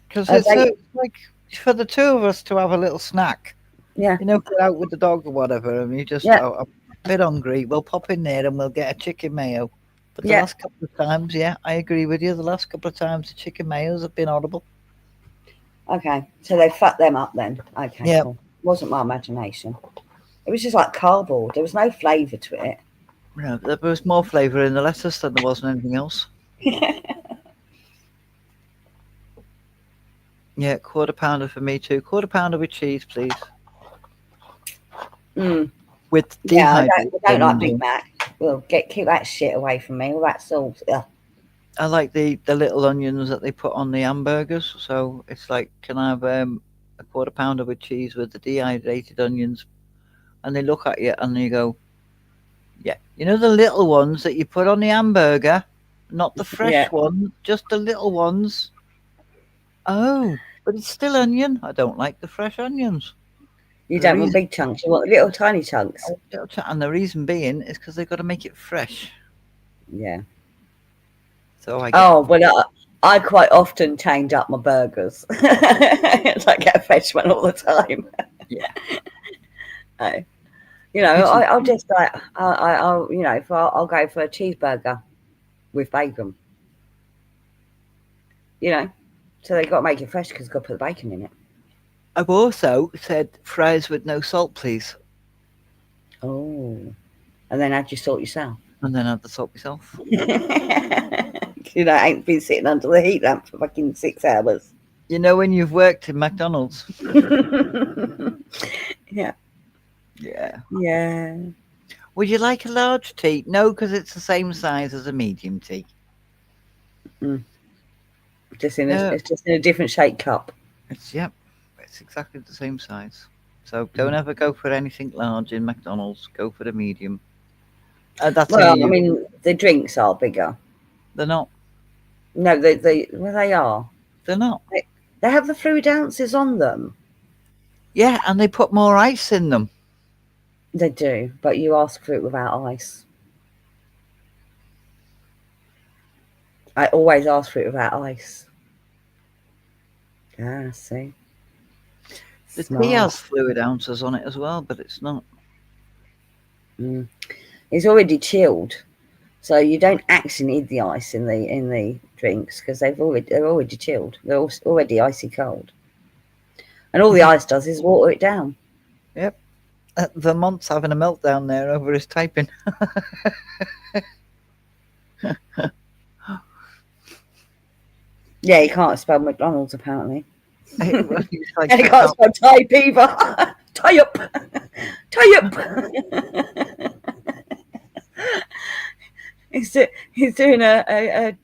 Because Oh, it's like for the two of us to have a little snack. Yeah. You know, get out with the dog or whatever, and you just, Yeah. oh, I'm a bit hungry. We'll pop in there and we'll get a chicken mayo. But the Yeah. last couple of times, yeah, I agree with you. The last couple of times, the chicken mayos have been audible. Okay, so they fucked them up then. Okay, Yeah. cool. Wasn't my imagination. It was just like cardboard. There was no flavour to it. Yeah, there was more flavour in the lettuce than there was in anything else. Yeah, quarter pounder for me too. Quarter pounder with cheese, please. Mm. With Yeah, I dehydrated don't like onions. Big Mac. Well, keep that shit away from me. All that sauce. Ugh. I like the little onions that they put on the hamburgers. So it's like, can I have a quarter pounder with cheese with the dehydrated onions? And they look at you and you go, yeah. You know the little ones that you put on the hamburger? Not the fresh Yeah. one, just the little ones. Oh, but it's still onion. I don't like the fresh onions. You don't want big chunks. You want little tiny chunks. And the reason being is because they've got to make it fresh. Yeah. So I get, Oh, well, I quite often change up my burgers. I get a fresh one all the time. Yeah. You know, I'll just like, I'll you know, I'll go for a cheeseburger with bacon. You know, so they got to make it fresh because got to put the bacon in it. I've also said fries with no salt, please. Oh, and then add your salt yourself. And then add the salt myself. You know, I ain't been sitting under the heat lamp for fucking 6 hours. You know when you've worked in McDonald's? Yeah. Yeah. Yeah. Would you like a large tea? No, because it's the same size as a medium tea. Just in Yeah. it's just in a different shaped cup. It's exactly the same size. So don't ever go for anything large in McDonald's. Go for the medium. That's Well, a- I mean, the drinks are bigger. They're not. No, they are. They're not. They have the fluid ounces on them. Yeah, and they put more ice in them. They do, but you ask for it without ice. I always ask for it without ice. Ah, see. The Smart. tea has fluid ounces on it as well, but it's not. It's already chilled, so you don't actually need the ice in the drinks because they're already chilled. They're already icy cold, and all the ice does is water it down. Vermont's having a meltdown there over his typing. Yeah, you can't spell McDonald's apparently. He's like, And you can't spell type either. Tie up, tie up. He's doing a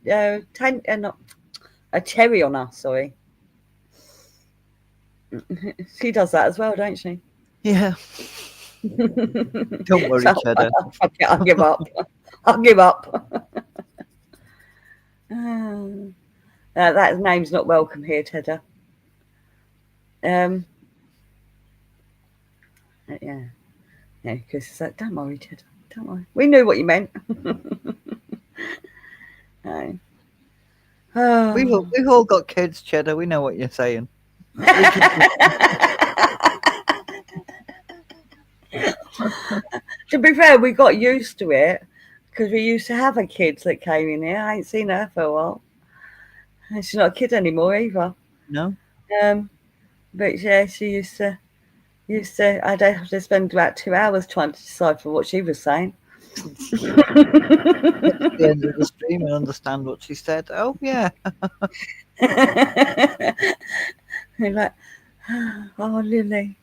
cherry on us. Sorry, she does that as well, don't she? yeah. Don't worry, So, Cheddar. fuck it, I'll give up. I'll give up. That name's not welcome here, Cheddar. Yeah. Yeah, because it's like, don't worry, Ted. Don't worry. We knew what you meant. No. Oh. We've all got kids, Cheddar. We know what you're saying. We can. To be fair, we got used to it because we used to have a kid that came in here. I ain't seen her for a while. And she's not a kid anymore either. No. But yeah, she used to. I'd have to spend about 2 hours trying to decipher what she was saying. Get to the end of the stream and understand what she said. Oh yeah. You're like, oh, Lily,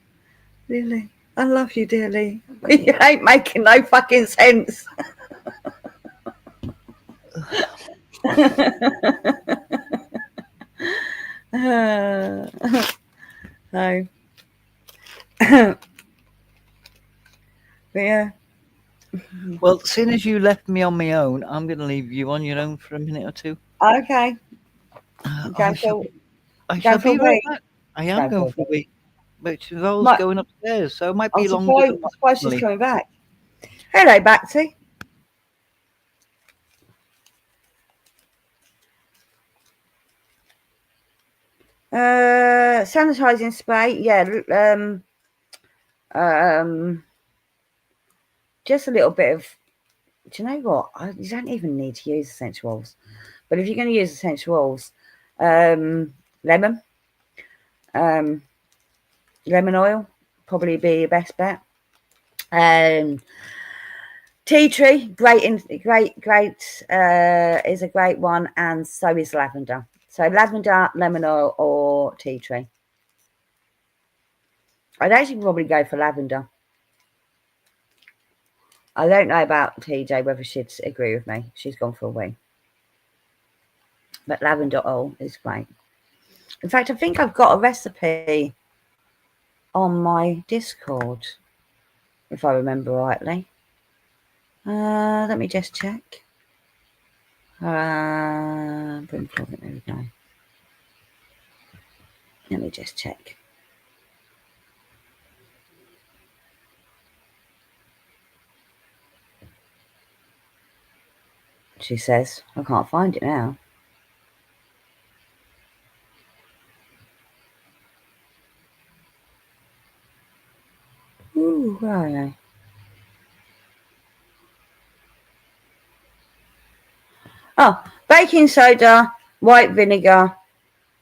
I love you, dearly. But you ain't making no fucking sense. So, but yeah. Well, as soon as you left me on my own, I'm going to leave you on your own for a minute or two. Okay. I shall for a be right wee. back. I am Go going for for a wee, which involves Might- going upstairs, so it might I'm be longer than surprised she's normally. coming back. Hello, Batsy. Sanitizing spray, yeah. Just a little bit of. Do you know what? You don't even need to use essential oils, but if you're going to use essential oils, lemon oil probably be your best bet. Tea tree, great is a great one, and so is lavender. So lavender, lemon oil, or tea tree. I'd actually probably go for lavender. I don't know about TJ whether she'd agree with me. She's gone for a wee. But lavender oil is great. In fact, I think I've got a recipe on my Discord, if I remember rightly. Let me just check. There we go. Let me just check. She says, I can't find it now. Ooh, where are they? Oh, baking soda, white vinegar.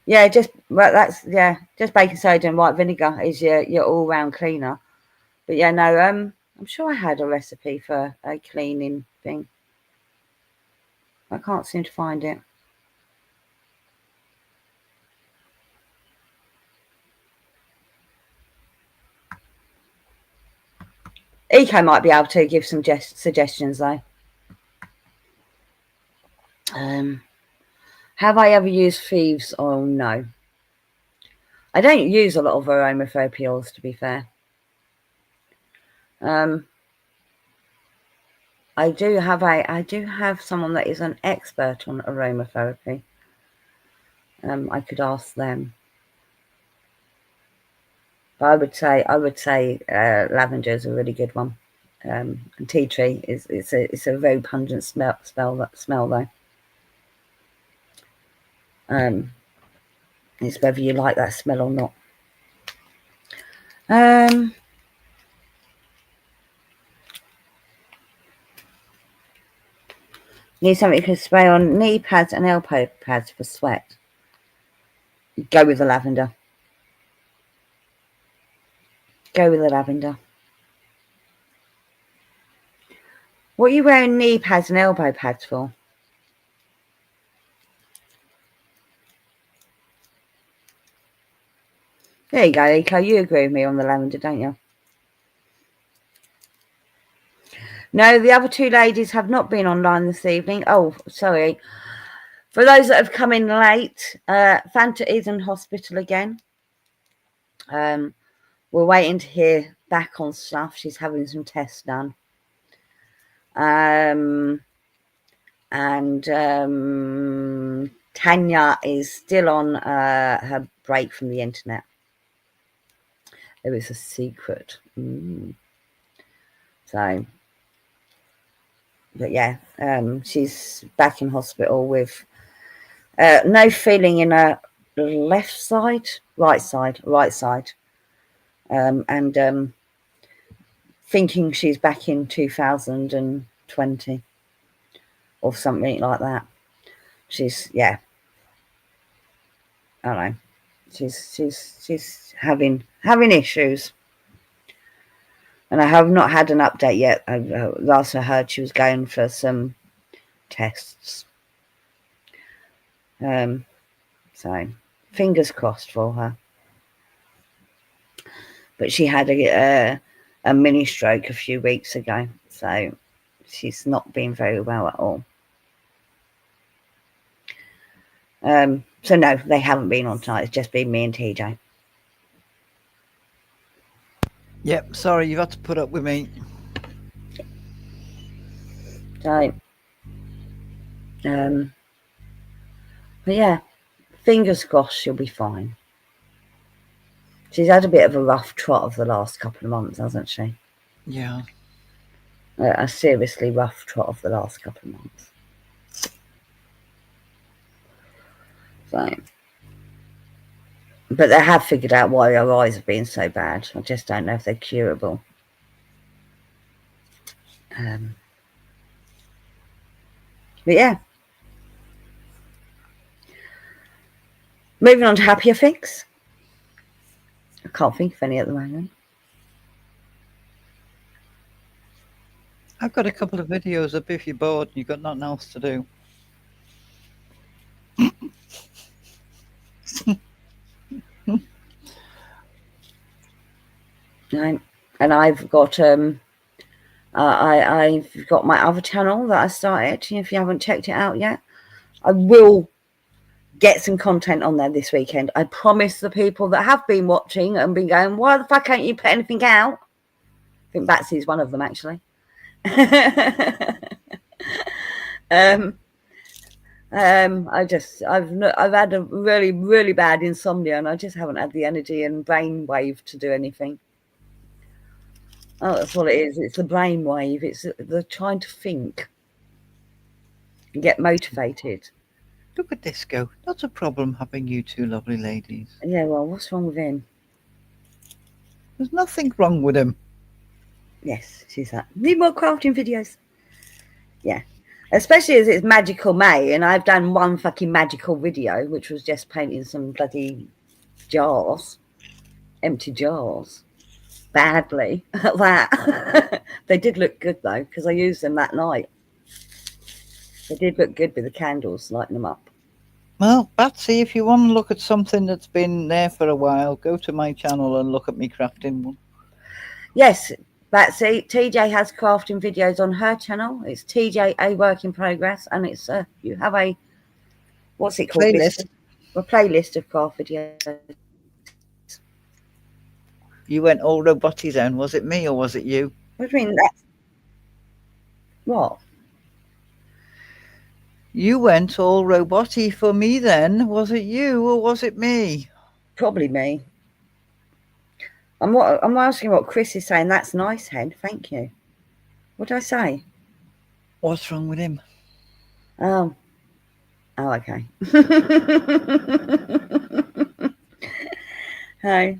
Yeah, just baking soda and white vinegar is your all-round cleaner. But yeah, no, I'm sure I had a recipe for a cleaning thing. I can't seem to find it. Eco might be able to give some suggestions though. Have I ever used thieves oil? No. I don't use a lot of aromatherapy oils, to be fair. I do have someone that is an expert on aromatherapy. I could ask them. But I would say lavender is a really good one. And tea tree it's a very pungent smell though. It's whether you like that smell or not. Need something you can spray on knee pads and elbow pads for sweat. Go with the lavender. Go with the lavender. What are you wearing knee pads and elbow pads for? There you go, Eco. You agree with me on the lavender, don't you? No, the other two ladies have not been online this evening. Oh, sorry. For those that have come in late, Fanta is in hospital again. We're waiting to hear back on stuff. She's having some tests done. Tanya is still on her break from the internet. It was a secret. So, but yeah, she's back in hospital with no feeling in her right side, and thinking she's back in 2020 or something like that. She's I don't know. She's having issues, and I have not had an update yet. Last I heard, she was going for some tests. So fingers crossed for her. But she had a mini stroke a few weeks ago, so she's not been very well at all. So no, they haven't been on tonight. It's just been me and TJ. Yep, sorry, you've had to put up with me. So, but yeah, fingers crossed she'll be fine. She's had a bit of a rough trot of the last couple of months, hasn't she? Yeah. A seriously rough trot of the last couple of months. So, but they have figured out why her eyes have been so bad. I just don't know if they're curable. But yeah. Moving on to happier things. I can't think of any at the moment. I've got a couple of videos up if you're bored and you've got nothing else to do. Right. And I've got I've got my other channel that I started. If you haven't checked it out yet, I will get some content on there this weekend. I promise the people that have been watching and been going, why the fuck can't you put anything out? I think Batsy's one of them, actually. I've had a really, really bad insomnia, and I just haven't had the energy and brain wave to do anything. Oh, that's what it is. It's the brain wave. It's the trying to think and get motivated. Look at this go. Not a problem having you two lovely ladies. Yeah, well, what's wrong with him? There's nothing wrong with him. Yes, she's that. Need more crafting videos. Yeah. Especially as it's Magical May, and I've done one fucking magical video, which was just painting some bloody jars. Empty jars. Badly at that. They did look good, though, because I used them that night. They did look good with the candles, lighting them up. Well, Batsy, if you want to look at something that's been there for a while, go to my channel and look at me crafting one. Yes, Batsy. TJ has crafting videos on her channel. It's TJ A Work in Progress, and it's you have a what's it called? Playlist. A playlist of craft videos. You went all roboty then. Was it me or was it you? What do you mean? That's what? You went all roboty for me then. Was it you or was it me? Probably me. I'm asking what Chris is saying. That's nice, Hen. Thank you. What did I say? What's wrong with him? Oh, okay. Hi.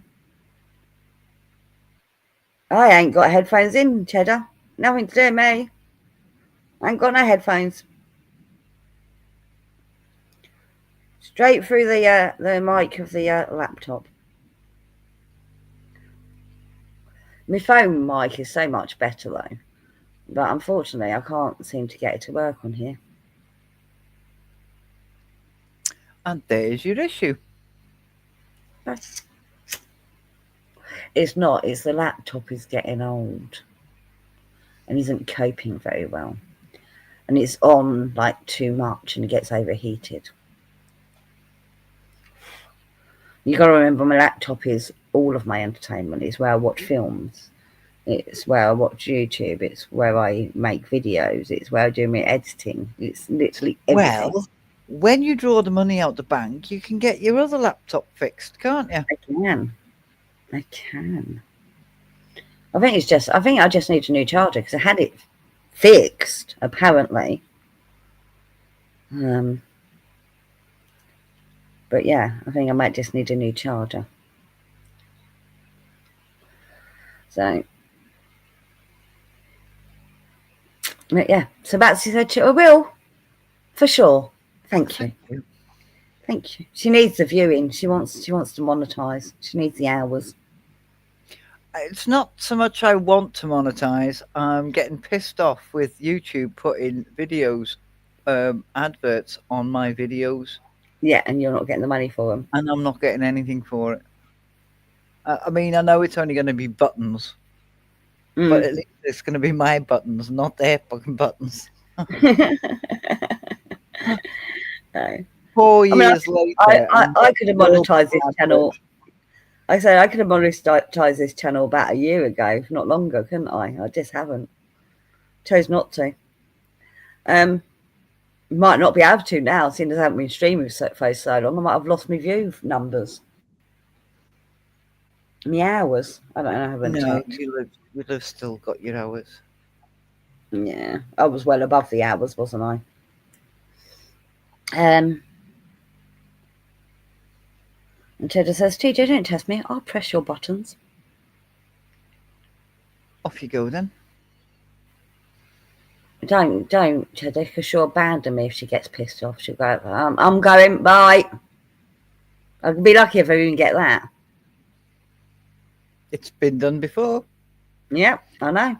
I ain't got headphones in, Cheddar. Nothing to do with me. I ain't got no headphones. Straight through the mic of the laptop. My phone mic is so much better though, but unfortunately I can't seem to get it to work on here. And there's your issue. It's not. It's the laptop is getting old and isn't coping very well, and it's on like too much and it gets overheated. You got to remember, my laptop is all of my entertainment. It's where I watch films. It's where I watch YouTube. It's where I make videos. It's where I do my editing. It's literally everything. Well, when you draw the money out the bank, you can get your other laptop fixed, can't you? I can. I can. I think it's just. I think I just need a new charger because I had it fixed apparently. But yeah, I think I might just need a new charger. So, but yeah. So Batsy said, "I will, for sure. Thank you, thank you." She needs the viewing. She wants to monetize. She needs the hours. It's not so much I want to monetize. I'm getting pissed off with YouTube putting videos, adverts on my videos. Yeah, and you're not getting the money for them. And I'm not getting anything for it. I mean, I know it's only going to be buttons, but at least it's going to be my buttons, not their fucking buttons. No. 4 years later, I could have monetized this channel. I said I could have monetized this channel about a year ago, if not longer, couldn't I? I just haven't. Chose not to. Might not be able to now, seeing as I haven't been streaming for so long. I might have lost my view numbers. My hours. I don't know. I haven't checked. You'd have still got your hours. Yeah, I was well above the hours, wasn't I? And Cheddar says, TJ, don't test me. I'll press your buttons. Off you go then. Don't, Cheddar, because she'll abandon me if she gets pissed off. She'll go, I'm going, bye. I'd be lucky if I even get that. It's been done before. Yep, I know.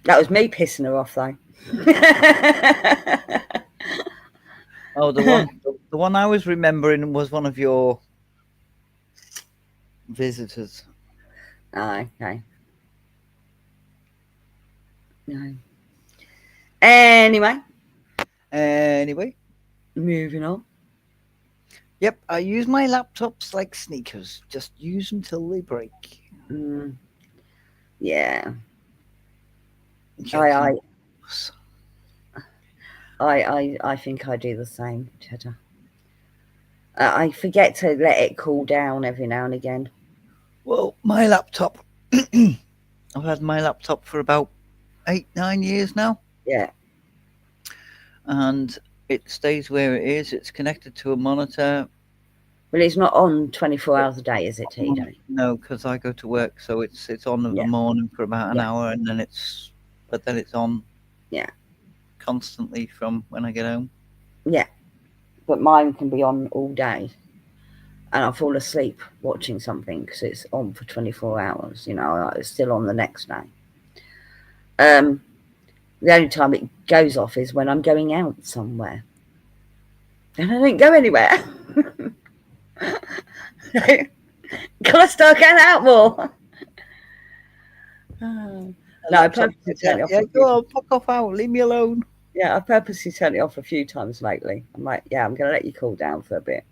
That was me pissing her off, though. Oh, the one I was remembering was one of your visitors. Oh, okay. No. Anyway, moving on. Yep, I use my laptops like sneakers. Just use them till they break. Yeah. I think I do the same, Cheddar. I forget to let it cool down every now and again. Well, my laptop, I've had my laptop for about 8-9 years now. Yeah. And it stays where it is. It's connected to a monitor. Well, it's not on 24 hours a day, is it, TJ? No, because I go to work, so it's on in the morning for about an hour, and then it's on. Yeah. Constantly from when I get home. Yeah, but mine can be on all day, and I fall asleep watching something because it's on for 24 hours. You know, it's still on the next day. The only time it goes off is when I'm going out somewhere, and I don't go anywhere. Gotta start going out more. No, I purposely turned it off. Yeah, go on, fuck off out, leave me alone. Yeah, I've purposely turned it off a few times lately. I'm like, yeah, I'm gonna let you cool down for a bit.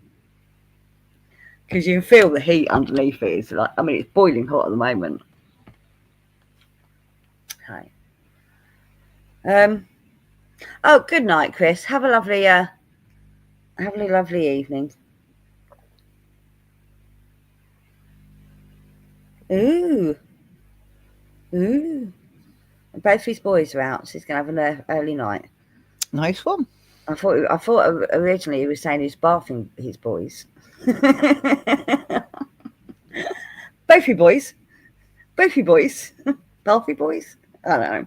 Because you can feel the heat underneath it. It's like, I mean, it's boiling hot at the moment. Hi. Oh, good night, Chris. Have a lovely evening. Ooh. Both his boys are out, so he's gonna have an early night. Nice one. I thought originally he was saying he's bathing his boys. Both your boys. Bathy boys. I don't know.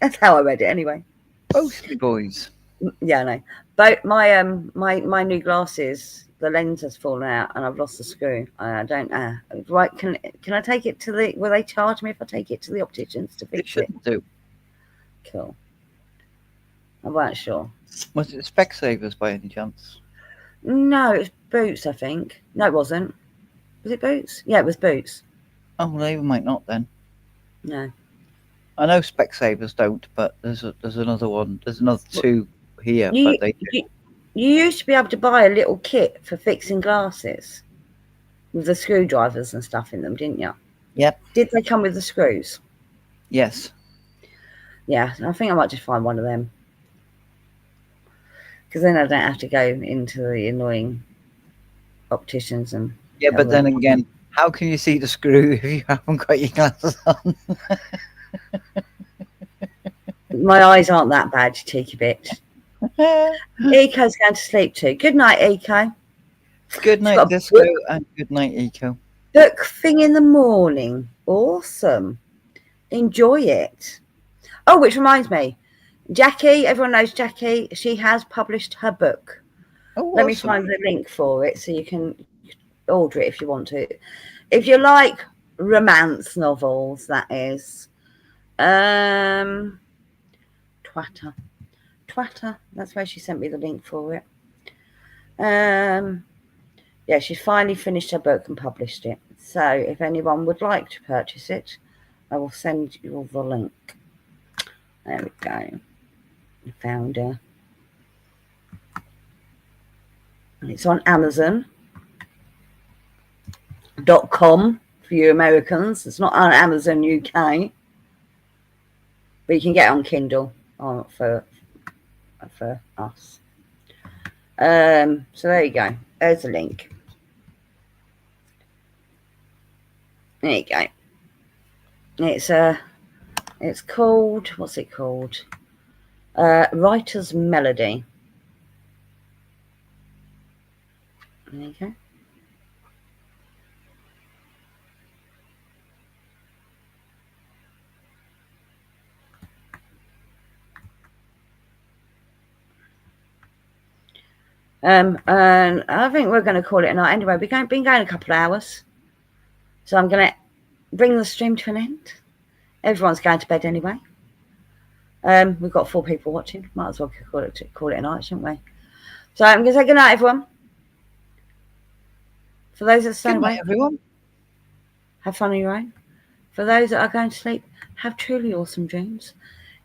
That's how I read it anyway. Both my boys. Yeah, I know. But my new glasses, the lens has fallen out and I've lost the screw. I don't know. Right, can I take it to the? Will they charge me if I take it to the opticians to fix it? Do. Cool. I weren't sure. Was it Specsavers by any chance? No, it was Boots, I think. No, it wasn't. Was it Boots? Yeah, it was Boots. Oh, well, they might not then. No. I know Specsavers don't, but there's another one. There's another two here, You, but they do. you used to be able to buy a little kit for fixing glasses with the screwdrivers and stuff in them, didn't you? Yep. Did they come with the screws? Yes. Yeah, I think I might just find one of them. Because then I don't have to go into the annoying opticians and Yeah, but then again, how can you see the screw if you haven't got your glasses on? My eyes aren't that bad, you cheeky bitch. Eco's going to sleep too. Good night, Eco. Good She's night, got a Disco, and good night, Eco. book thing in the morning. Awesome. Enjoy it. Oh, which reminds me, Jackie, everyone knows Jackie, she has published her book. Oh, Let me awesome. find the link for it so you can order it if you want to. If you like romance novels, that is. Twatter. That's where she sent me the link for it. Yeah, she's finally finished her book and published it. So if anyone would like to purchase it, I will send you all the link. There we go. I found her. It's on Amazon.com for you Americans. It's not on Amazon UK. But you can get it on Kindle for us. So there you go. There's a link. There you go. It's called, what's it called? Writer's Melody. There you go. And I think we're going to call it a night anyway. We've been going a couple of hours. So I'm going to bring the stream to an end. Everyone's going to bed anyway. We've got 4 people watching. Might as well call it a night, shouldn't we? So I'm going to say good night, everyone. For those that stay awake, everyone. Have fun on your own. For those that are going to sleep, have truly awesome dreams.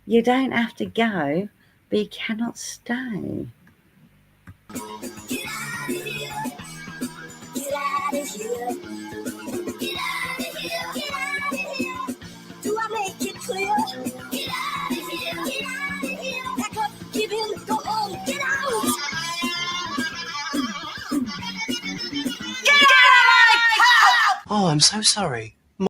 You don't have to go, but you cannot stay. Get out of here. Get out of here. Get out of here. Get out of here. Do I make it clear? Get out of here. Get out of here. Pack up, give in, go home. Get out. Get out of my house. Oh, I'm so sorry.